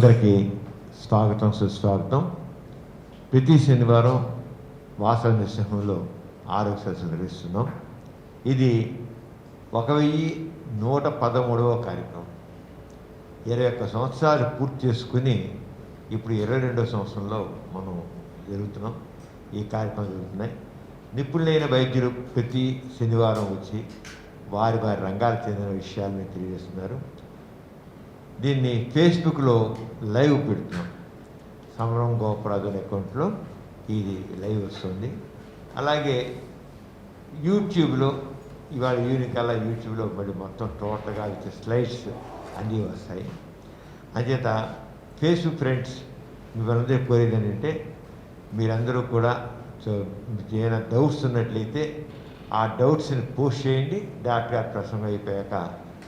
అందరికీ స్వాగతం సుస్వాగతం. ప్రతి శనివారం వాసవి నృసింహంలో ఆరోగ్య సదస్సు నిర్వహిస్తున్నాం. ఇది 1113వ కార్యక్రమం. 21 సంవత్సరాలు పూర్తి చేసుకుని ఇప్పుడు 22వ సంవత్సరంలో మనం జరుగుతున్నాం. ఈ కార్యక్రమం జరుగుతున్నాయి. నిపుణులైన వైద్యులు ప్రతి శనివారం వచ్చి వారి వారి రంగాలకు చెందిన విషయాలను తెలియజేస్తున్నారు. దీన్ని ఫేస్బుక్లో లైవ్ పెడుతున్నాం. సమరం గోపరాజు అనే అకౌంట్లో ఇది లైవ్ వస్తుంది. అలాగే యూట్యూబ్లో ఇవాళ యూనికల్లా యూట్యూబ్లో మరి మొత్తం టోటల్గా స్లైడ్స్ అన్నీ వస్తాయి. అంచేత ఫేస్బుక్ ఫ్రెండ్స్ మిమ్మల్ని కోరేది ఏంటంటే మీరందరూ కూడా ఏదైనా డౌట్స్ ఉన్నట్లయితే ఆ డౌట్స్ని పోస్ట్ చేయండి. డాక్టర్ గారు ప్రసంగం అయిపోయాక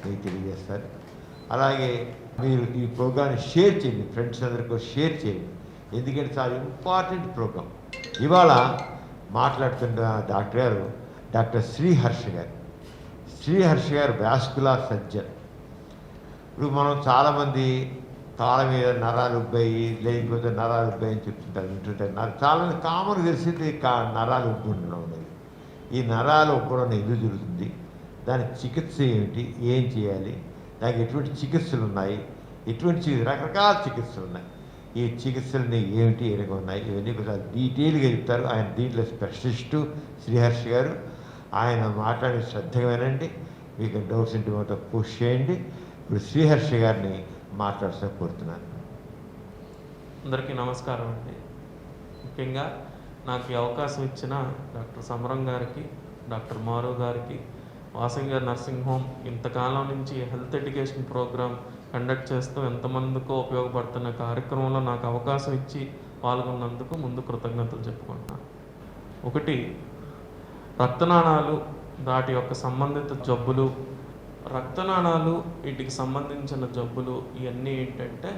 మీకు తెలియజేస్తారు. అలాగే మీరు ఈ ప్రోగ్రామ్ని షేర్ చేయండి, ఫ్రెండ్స్ అందరికీ షేర్ చేయండి. ఎందుకంటే చాలా ఇంపార్టెంట్ ప్రోగ్రామ్. ఇవాళ మాట్లాడుతున్న డాక్టర్ గారు డాక్టర్ శ్రీహర్ష గారు. శ్రీహర్ష గారు వాస్కులర్ సర్జన్. ఇప్పుడు మనం చాలామంది కాళ్ళ మీద నరాలు ఉబ్బాయి, లేకపోతే నరాలు ఉబ్బాయి అని చెప్తుంటారు, వింటుంటారు. చాలామంది కామన్ తెలిసింది నరాలు ఉబ్బు ఉండడం అనేది. ఈ నరాలు ఉబ్బడం ఎందుకు జరుగుతుంది, దాని చికిత్స ఏమిటి, ఏం చేయాలి, దానికి ఎటువంటి చికిత్సలు ఉన్నాయి, ఎటువంటి రకరకాల చికిత్సలు ఉన్నాయి, ఈ చికిత్సలని ఏమిటి ఎలాగ ఉన్నాయి, ఇవన్నీ కొంచెం డీటెయిల్గా చెప్తారు. ఆయన దీంట్లో స్పెషలిస్టు శ్రీహర్ష గారు. ఆయన మాట్లాడే శ్రద్ధగా వినండి. మీకు డౌట్స్ ఇంటి మొత్తం పోస్ట్ చేయండి. ఇప్పుడు శ్రీహర్ష గారిని మాట్లాడుతూ కోరుతున్నాను. అందరికీ నమస్కారం అండి. ముఖ్యంగా నాకు ఈ అవకాశం ఇచ్చిన డాక్టర్ సమరం గారికి, డాక్టర్ మారు గారికి, వాసవి గారి నర్సింగ్ హోమ్ ఇంతకాలం నుంచి హెల్త్ ఎడ్యుకేషన్ ప్రోగ్రామ్ కండక్ట్ చేస్తూ ఎంతమందికో ఉపయోగపడుతున్న కార్యక్రమంలో నాకు అవకాశం ఇచ్చి పాల్గొన్నందుకు ముందు కృతజ్ఞతలు చెప్పుకుంటున్నాను. ఒకటి, రక్తనాళాలు వాటి యొక్క సంబంధిత జబ్బులు. రక్తనాళాలు వీటికి సంబంధించిన జబ్బులు ఇవన్నీ ఏంటంటే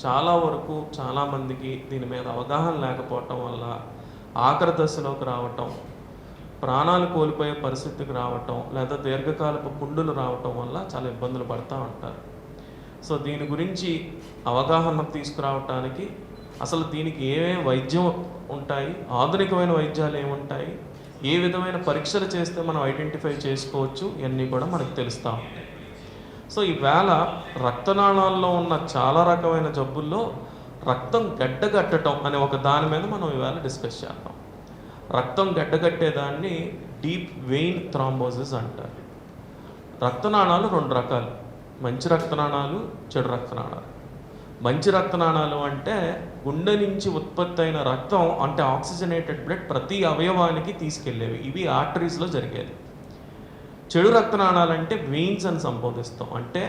చాలా వరకు చాలామందికి దీని మీద అవగాహన లేకపోవటం వల్ల ఆఖరి దశలోకి రావటం, ప్రాణాలు కోల్పోయే పరిస్థితికి రావటం, లేదా దీర్ఘకాలపు పుండులు రావటం వల్ల చాలా ఇబ్బందులు పడుతూ ఉంటారు. సో దీని గురించి అవగాహన తీసుకురావటానికి అసలు దీనికి ఏమేమి వైద్యం ఉంటాయి, ఆధునికమైన వైద్యాలు ఏముంటాయి, ఏ విధమైన పరీక్షలు చేస్తే మనం ఐడెంటిఫై చేసుకోవచ్చు, ఇవన్నీ కూడా మనకు తెలుస్తూ ఉంటాయి. సో ఈవేళ రక్తనాళాల్లో ఉన్న చాలా రకమైన జబ్బుల్లో రక్తం గడ్డగట్టడం అనే ఒక దాని మీద మనం ఈవేళ డిస్కస్ చేద్దాం. రక్తం గడ్డగట్టేదాన్ని డీప్ వెయిన్ థ్రాంబోసిస్ అంటారు. రక్తనాళాలు 2 రకాలు, మంచి రక్తనాళాలు, చెడు రక్తనాళాలు. మంచి రక్తనాళాలు అంటే గుండె నుంచి ఉత్పత్తి అయిన రక్తం, అంటే ఆక్సిజనేటెడ్ బ్లడ్ ప్రతి అవయవానికి తీసుకెళ్లేవి, ఇవి ఆర్టరీస్లో జరిగేది. చెడు రక్తనాళాలు అంటే వెయిన్స్ అని సంబోధిస్తాం. అంటే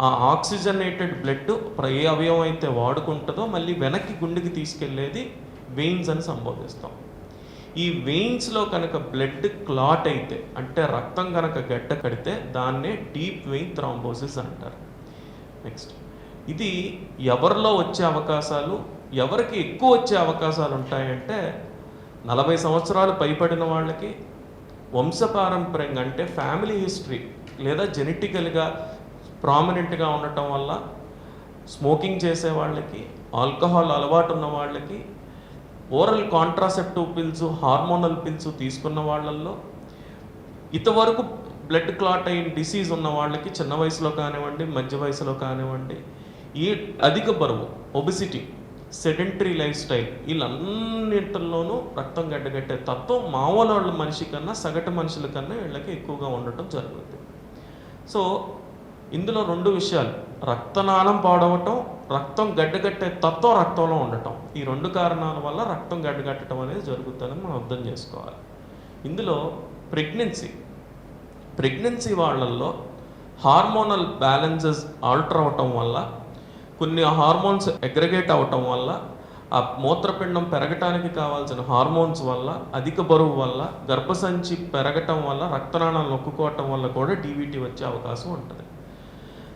ఆ ఆక్సిజనేటెడ్ బ్లడ్ ఏ అవయవం అయితే వాడుకుంటుందో మళ్ళీ వెనక్కి గుండెకి తీసుకెళ్లేది వెయిన్స్ అని సంబోధిస్తాం. ఈ వెయిన్స్లో కనుక బ్లడ్ క్లాట్ అయితే, అంటే రక్తం కనుక గడ్డ కడితే దాన్నే డీప్ వెయిన్ థ్రాంబోసిస్ అంటారు. నెక్స్ట్, ఇది ఎవరిలో వచ్చే అవకాశాలు, ఎవరికి ఎక్కువ వచ్చే అవకాశాలు ఉంటాయంటే 40 సంవత్సరాలు పైబడిన వాళ్ళకి, వంశపారంపర్యంగా అంటే ఫ్యామిలీ హిస్టరీ లేదా జెనెటికల్గా ప్రామినెంట్గా ఉండటం వల్ల, స్మోకింగ్ చేసే వాళ్ళకి, ఆల్కహాల్ అలవాటు ఉన్న వాళ్ళకి, oral contraceptive pills, hormonal pills తీసుకున్న వాళ్ళల్లో, ఇంతవరకు బ్లడ్ క్లాట్ అయిన డిసీజ్ ఉన్న వాళ్ళకి, చిన్న వయసులో కానివ్వండి, మధ్య వయసులో కానివ్వండి, ఈ అధిక బరువు, ఒబిసిటీ, సెడెంటరీ లైఫ్ స్టైల్, వీళ్ళన్నింటిలోనూ రక్తం గడ్డగట్టే తత్వం మామూలు మనిషి కన్నా, సగటు మనుషుల కన్నా వీళ్ళకి ఎక్కువగా ఉండటం జరుగుతుంది. సో ఇందులో 2 విషయాలు, రక్తనాళం పాడవటం, రక్తం గడ్డగట్టే తత్వం రక్తంలో ఉండటం, ఈ 2 కారణాల వల్ల రక్తం గడ్డగట్టడం అనేది జరుగుతుందని మనం అర్థం చేసుకోవాలి. ఇందులో ప్రెగ్నెన్సీ వాళ్ళల్లో హార్మోనల్ బ్యాలెన్సెస్ ఆల్టర్ అవటం వల్ల, కొన్ని హార్మోన్స్ అగ్రిగేట్ అవటం వల్ల, ఆ మూత్రపిండం పెరగటానికి కావాల్సిన హార్మోన్స్ వల్ల, అధిక బరువు వల్ల, గర్భసంచి పెరగటం వల్ల, రక్తనాళాలు నొక్కుకోవటం వల్ల కూడా డీవీటీ వచ్చే అవకాశం ఉంటుంది.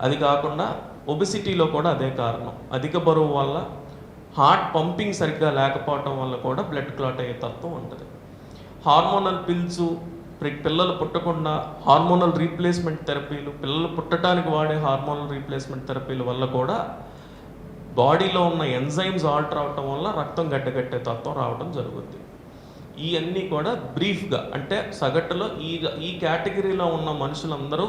అది కాకుండా ఒబిసిటీలో కూడా అదే కారణం. అధిక బరువు వల్ల, హార్ట్ పంపింగ్ సరిగ్గా లేకపోవటం వల్ల కూడా బ్లడ్ క్లాట్ అయ్యే తత్వం ఉంటుంది. హార్మోనల్ పిల్స్, పిల్లలు పుట్టకుండా హార్మోనల్ రీప్లేస్మెంట్ థెరపీలు, పిల్లలు పుట్టడానికి వాడే హార్మోనల్ రీప్లేస్మెంట్ థెరపీల వల్ల కూడా బాడీలో ఉన్న ఎంజైమ్స్ ఆల్టర్ అవటం వల్ల రక్తం గడ్డగట్టే తత్వం రావడం జరుగుద్ది. ఇవన్నీ కూడా బ్రీఫ్గా, అంటే సగటులో ఈ కేటగిరీలో ఉన్న మనుషులందరూ,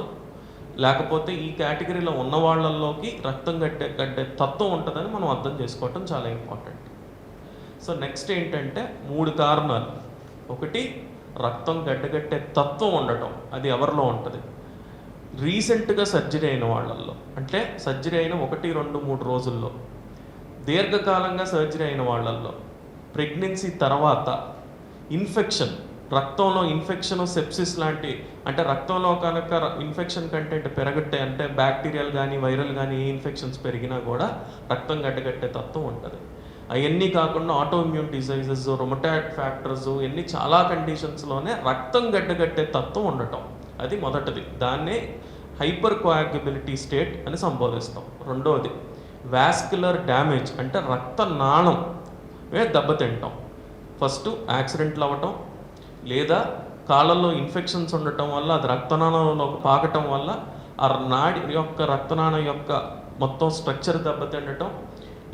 లేకపోతే ఈ కేటగిరీలో ఉన్న వాళ్ళల్లోకి రక్తం గడ్డే తత్వం ఉంటుందని మనం అర్థం చేసుకోవటం చాలా ఇంపార్టెంట్. సో నెక్స్ట్ ఏంటంటే 3 కారణాలు. ఒకటి, రక్తం గడ్డగట్టే తత్వం ఉండటం, అది ఎవరిలో ఉంటుంది? రీసెంట్గా సర్జరీ అయిన వాళ్ళల్లో, అంటే సర్జరీ అయిన 1, 2, 3 రోజుల్లో, దీర్ఘకాలంగా సర్జరీ అయిన వాళ్ళల్లో, ప్రెగ్నెన్సీ తర్వాత ఇన్ఫెక్షన్, రక్తంలో ఇన్ఫెక్షన్, సెప్సిస్ లాంటి, అంటే రక్తంలో కనుక ఇన్ఫెక్షన్ కంటెంట్ పెరగట్టే, అంటే బ్యాక్టీరియల్ కానీ వైరల్ కానీ ఏ ఇన్ఫెక్షన్స్ పెరిగినా కూడా రక్తం గడ్డగట్టే తత్వం ఉంటుంది. అవన్నీ కాకుండా auto immune diseases, rheumatoid factors, ఇవన్నీ చాలా కండిషన్స్లోనే రక్తం గడ్డగట్టే తత్వం ఉండటం, అది మొదటిది. దాన్నే హైపర్ కోయాగ్యుబిలిటీ స్టేట్ అని సంబోధిస్తాం. రెండవది వాస్కులర్ డ్యామేజ్, అంటే రక్తనాళం దెబ్బతింటాం. ఫస్ట్ యాక్సిడెంట్లు అవ్వటం, లేదా కాళ్ళల్లో ఇన్ఫెక్షన్స్ ఉండటం వల్ల అది రక్తనాళంలో పాకటం వల్ల ఆ నాడి యొక్క రక్తనాళం యొక్క మొత్తం స్ట్రక్చర్ దెబ్బతిండటం,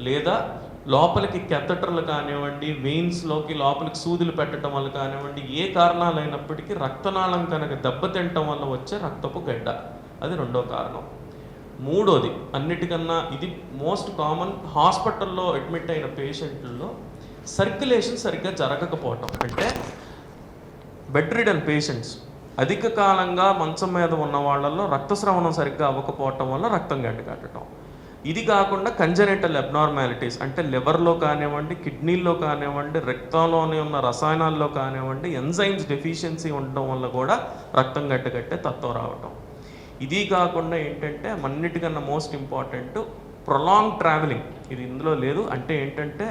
లేదా లోపలికి కెథటర్లు కానివ్వండి, వెయిన్స్లోకి లోపలికి సూదులు పెట్టడం వల్ల కానివ్వండి, ఏ కారణాలైనప్పటికీ రక్తనాళం కనుక దెబ్బతింటం వల్ల వచ్చే రక్తపు గడ్డ, అది రెండో కారణం. మూడోది, అన్నిటికన్నా ఇది మోస్ట్ కామన్, హాస్పిటల్లో అడ్మిట్ అయిన పేషెంట్లలో సర్క్యులేషన్ సరిగ్గా జరగకపోవటం, అంటే బెడ్ రిడన్ పేషెంట్స్, అధిక కాలంగా మంచం మీద ఉన్న వాళ్ళల్లో రక్తస్రవణం సరిగ్గా అవ్వకపోవటం వల్ల రక్తం గడ్డగట్టడం. ఇది కాకుండా కంజనైటల్ అబ్నార్మాలిటీస్, అంటే లివర్లో కానివ్వండి, కిడ్నీల్లో కానివ్వండి, రక్తంలోనే ఉన్న రసాయనాల్లో కానివ్వండి, ఎంజైమ్స్ డెఫిషియన్సీ ఉండడం వల్ల కూడా రక్తం గడ్డగట్టే తత్వం రావటం. ఇది కాకుండా ఏంటంటే అన్నిటికన్నా మోస్ట్ ఇంపార్టెంట్ ప్రొలాంగ్ ట్రావెలింగ్, ఇది ఇందులో లేదు. అంటే ఏంటంటే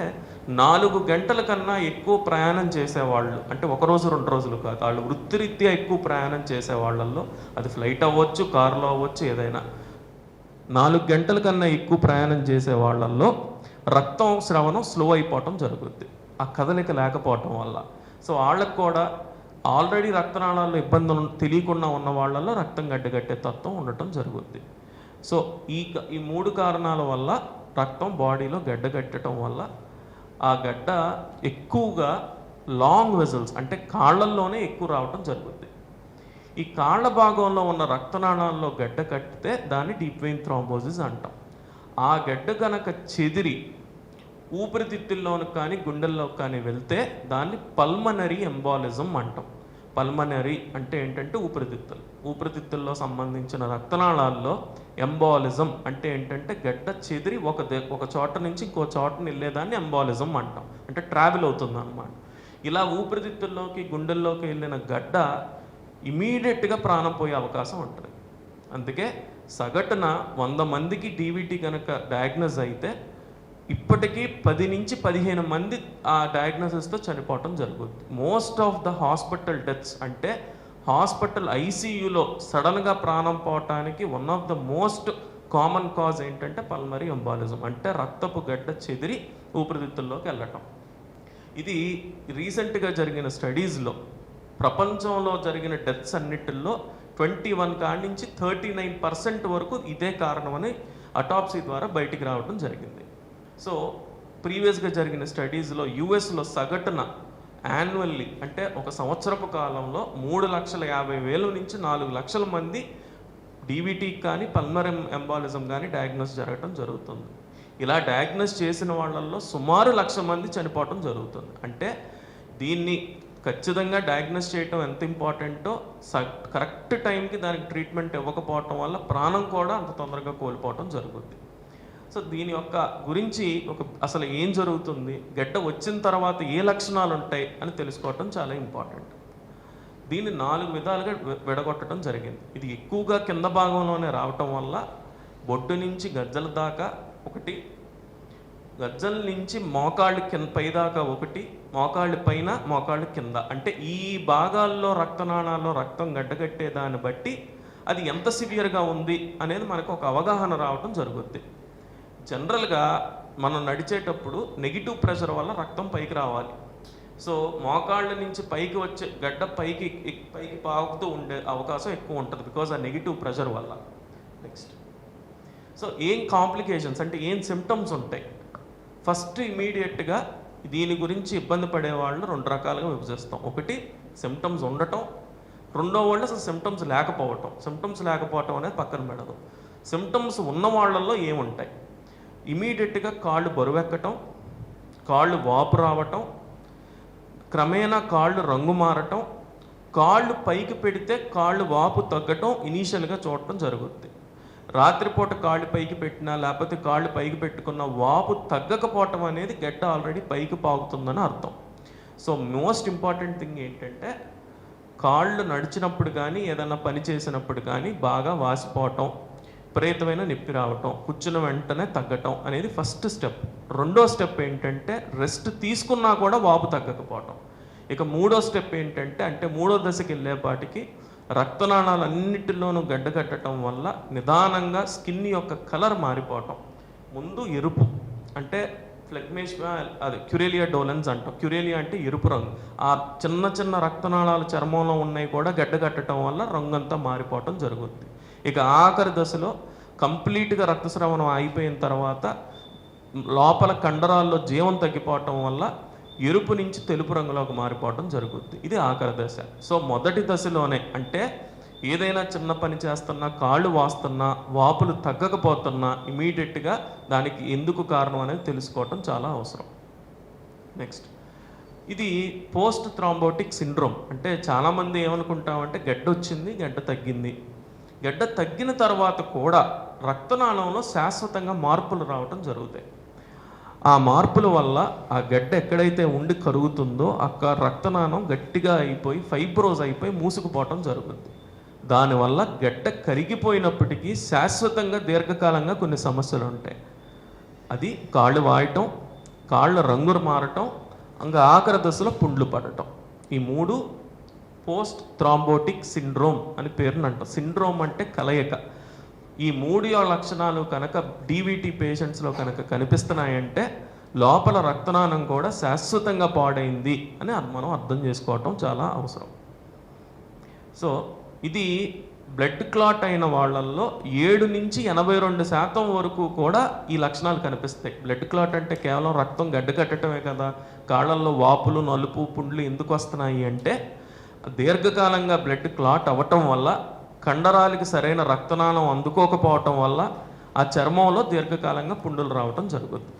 4 గంటల కన్నా ఎక్కువ ప్రయాణం చేసేవాళ్ళు, అంటే 1 రోజు 2 రోజులు కాదు, వాళ్ళు వృత్తిరీత్యా ఎక్కువ ప్రయాణం చేసే వాళ్ళల్లో, అది ఫ్లైట్ అవ్వచ్చు, కారులో అవ్వచ్చు, ఏదైనా 4 గంటల కన్నా ఎక్కువ ప్రయాణం చేసే వాళ్ళల్లో రక్తం స్రవణం స్లో అయిపోవటం జరుగుద్ది, ఆ కదలిక లేకపోవటం వల్ల. సో వాళ్ళకు కూడా ఆల్రెడీ రక్తనాళాల్లో ఇబ్బందులు తెలియకుండా ఉన్న వాళ్ళల్లో రక్తం గడ్డగట్టే తత్వం ఉండటం జరుగుద్ది. సో ఈ 3 కారణాల వల్ల రక్తం బాడీలో గడ్డగట్టడం వల్ల ఆ గడ్డ ఎక్కువగా లాంగ్ వెజల్స్, అంటే కాళ్ళల్లోనే ఎక్కువ రావటం జరుగుద్ది. ఈ కాళ్ళ భాగంలో ఉన్న రక్తనాళాల్లో గడ్డ కట్టితే దాన్ని డీప్ వెయిన్ థ్రాంబోసిస్ అంటాం. ఆ గడ్డ కనుక చెదిరి ఊపిరితిత్తుల్లోకి కానీ గుండెల్లోకి కానీ వెళ్తే దాన్ని పల్మనరీ ఎంబాలిజం అంటాం. పల్మనరీ అంటే ఏంటంటే ఊపిరితిత్తుల్లో సంబంధించిన రక్తనాళాల్లో ఎంబాలిజం అంటే ఏంటంటే గడ్డ చెదిరి ఒక చోట నుంచి ఇంకో చోటని వెళ్ళేదాన్ని ఎంబాలిజం అంటాం, అంటే ట్రావెల్ అవుతుంది అన్నమాట. ఇలా ఊపిరితిత్తుల్లోకి గుండెల్లోకి వెళ్ళిన గడ్డ ఇమీడియట్గా ప్రాణం పోయే అవకాశం ఉంటుంది. అందుకే సగటున 100 మందికి డీవీటీ కనుక డయాగ్నోస్ అయితే ఇప్పటికీ 10 నుంచి 15 మంది ఆ డయాగ్నోసిస్తో చనిపోవటం జరుగుతుంది. Most of the hospital deaths, అంటే హాస్పిటల్ ఐసీయూలో సడన్గా ప్రాణం పోవటానికి one of the most common cause ఏంటంటే పల్మనరీ ఎంబాలిజం, అంటే రక్తపు గడ్డ చెదిరి ఊపిరితిత్తుల్లోకి వెళ్ళటం. ఇది రీసెంట్గా జరిగిన స్టడీస్లో ప్రపంచంలో జరిగిన డెత్స్ అన్నిటిల్లో 21 కాడి నుంచి 39% వరకు ఇదే కారణమని అటాప్సీ ద్వారా బయటికి రావడం జరిగింది. సో ప్రీవియస్గా జరిగిన స్టడీస్లో యుఎస్లో సగటున యాన్యువల్లీ, అంటే ఒక సంవత్సరపు కాలంలో 3,50,000 నుంచి 4 లక్షల మంది డీవీటీకి కానీ పల్మనరీ ఎంబాలిజం కానీ డయాగ్నోస్ జరగటం జరుగుతుంది. ఇలా డయాగ్నోస్ చేసిన వాళ్ళల్లో సుమారు 1,00,000 మంది చనిపోవటం జరుగుతుంది. అంటే దీన్ని ఖచ్చితంగా డయాగ్నోస్ చేయటం ఎంత ఇంపార్టెంటో, కరెక్ట్ టైంకి దానికి ట్రీట్మెంట్ ఇవ్వకపోవటం వల్ల ప్రాణం కూడా అంత తొందరగా కోల్పోవటం జరుగుతుంది. సో దీని యొక్క గురించి అసలు ఏం జరుగుతుంది, గడ్డ వచ్చిన తర్వాత ఏ లక్షణాలు ఉంటాయి అని తెలుసుకోవటం చాలా ఇంపార్టెంట్. దీన్ని 4 విధాలుగా విడగొట్టడం జరిగింది. ఇది ఎక్కువగా కింద భాగంలోనే రావటం వల్ల బొడ్డు నుంచి గజ్జల దాకా ఒకటి, గజ్జల నుంచి మోకాళ్ళు పైదాకా ఒకటి, మోకాళ్ళు పైన మోకాళ్ళు కింద, అంటే ఈ భాగాల్లో రక్తనాళాల్లో రక్తం గడ్డగట్టే దాన్ని బట్టి అది ఎంత సివియర్గా ఉంది అనేది మనకు ఒక అవగాహన రావటం జరుగుద్ది. జనరల్గా మనం నడిచేటప్పుడు నెగిటివ్ ప్రెషర్ వల్ల రక్తం పైకి రావాలి. సో మోకాళ్ళ నుంచి పైకి వచ్చే గడ్డ పైకి పాకుతూ ఉండే అవకాశం ఎక్కువ ఉంటుంది, బికాజ్ ఆ నెగిటివ్ ప్రెషర్ వల్ల. నెక్స్ట్, సో ఏం కాంప్లికేషన్స్ అంటే ఏం సిమ్టమ్స్ ఉంటాయి? ఫస్ట్ ఇమీడియట్గా దీని గురించి ఇబ్బంది పడే వాళ్ళు 2 రకాలుగా విభజిస్తాం. ఒకటి సిమ్టమ్స్ ఉండటం, రెండో వాళ్ళు అసలు సిమ్టమ్స్ లేకపోవటం. సిమ్టమ్స్ లేకపోవటం అనేది పక్కన పెడదు. సిమ్టమ్స్ ఉన్న వాళ్ళల్లో ఏముంటాయి? ఇమీడియట్గా కాళ్ళు బరువెక్కటం, కాళ్ళు వాపు రావటం, క్రమేణా కాళ్ళు రంగు మారటం, కాళ్ళు పైకి పెడితే కాళ్ళు వాపు తగ్గటం ఇనీషియల్గా చూడటం జరుగుద్ది. రాత్రిపూట కాళ్ళు పైకి పెట్టినా లేకపోతే కాళ్ళు పైకి పెట్టుకున్న వాపు తగ్గకపోవటం అనేది గడ్డ ఆల్రెడీ పైకి పాకుతుందని అర్థం. సో మోస్ట్ ఇంపార్టెంట్ థింగ్ ఏంటంటే కాళ్ళు నడిచినప్పుడు కానీ ఏదైనా పని చేసినప్పుడు కానీ బాగా వాసిపోవటం, విపరీతమైన నొప్పి రావటం, కూర్చున్న వెంటనే తగ్గటం అనేది ఫస్ట్ స్టెప్. రెండో స్టెప్ ఏంటంటే రెస్ట్ తీసుకున్నా కూడా వాపు తగ్గకపోవటం. ఇక మూడో స్టెప్ ఏంటంటే అంటే మూడో దశకి వెళ్ళేపాటికి రక్తనాళాలు అన్నిటిలోనూ గడ్డగట్టడం వల్ల నిదానంగా స్కిన్ యొక్క కలర్ మారిపోవటం. ముందు ఎరుపు అంటే ఫ్లెగ్మేషియా, అది క్యురేలియా డోలెన్స్ అంటాం. క్యురేలియా అంటే ఎరుపు రంగు. ఆ చిన్న చిన్న రక్తనాళాలు చర్మంలో ఉన్నాయి కూడా గడ్డగట్టడం వల్ల రంగు అంతా మారిపోవటం జరుగుతుంది. ఇక ఆఖరి దశలో కంప్లీట్గా రక్తస్రావణం అయిపోయిన తర్వాత లోపల కండరాల్లో జీవం తగ్గిపోవటం వల్ల ఎరుపు నుంచి తెలుపు రంగులోకి మారిపోవటం జరుగుతుంది. ఇది ఆఖరి దశ. సో మొదటి దశలోనే అంటే ఏదైనా చిన్న పని చేస్తున్నా, కాళ్ళు వాస్తున్నా, వాపులు తగ్గకపోతున్నా ఇమీడియట్గా దానికి ఎందుకు కారణం అనేది తెలుసుకోవటం చాలా అవసరం. నెక్స్ట్, ఇది పోస్ట్ థ్రాంబోటిక్ సిండ్రోమ్. అంటే చాలామంది ఏమనుకుంటామంటే గడ్డ వచ్చింది, గడ్డ తగ్గింది. గడ్డ తగ్గిన తర్వాత కూడా రక్తనాళంలో శాశ్వతంగా మార్పులు రావటం జరుగుతాయి. ఆ మార్పుల వల్ల ఆ గడ్డ ఎక్కడైతే ఉండి కరుగుతుందో అక్కడ రక్తనాళం గట్టిగా అయిపోయి ఫైబ్రోజ్ అయిపోయి మూసుకుపోవటం జరుగుతుంది. దానివల్ల గడ్డ కరిగిపోయినప్పటికీ శాశ్వతంగా దీర్ఘకాలంగా కొన్ని సమస్యలు ఉంటాయి. అది కాళ్ళు వాయటం, కాళ్ళ రంగులు మారటం, ఇంకా ఆఖరి దశలో పుండ్లు పడటం. ఈ 3 పోస్ట్ థ్రాంబోటిక్ సిండ్రోమ్ అని పేరుని అంటాం. సిండ్రోమ్ అంటే కలయిక. ఈ 3 లక్షణాలు కనుక డీవీటీ పేషెంట్స్లో కనుక కనిపిస్తున్నాయంటే లోపల రక్తనాళం కూడా శాశ్వతంగా పాడైంది అని మనం అర్థం చేసుకోవటం చాలా అవసరం. సో ఇది బ్లడ్ క్లాట్ అయిన వాళ్ళల్లో 7 నుంచి 82% వరకు కూడా ఈ లక్షణాలు కనిపిస్తాయి. బ్లడ్ క్లాట్ అంటే కేవలం రక్తం గడ్డకట్టడమే కదా. కాళ్ళల్లో వాపులు, నలుపు, పుండ్లు ఎందుకు వస్తున్నాయి అంటే దీర్ఘకాలంగా బ్లడ్ క్లాట్ అవ్వటం వల్ల, కండరాలకి సరైన రక్తనాళం అందుకోకపోవటం వల్ల ఆ చర్మంలో దీర్ఘకాలంగా పుండులు రావటం జరుగుతుంది.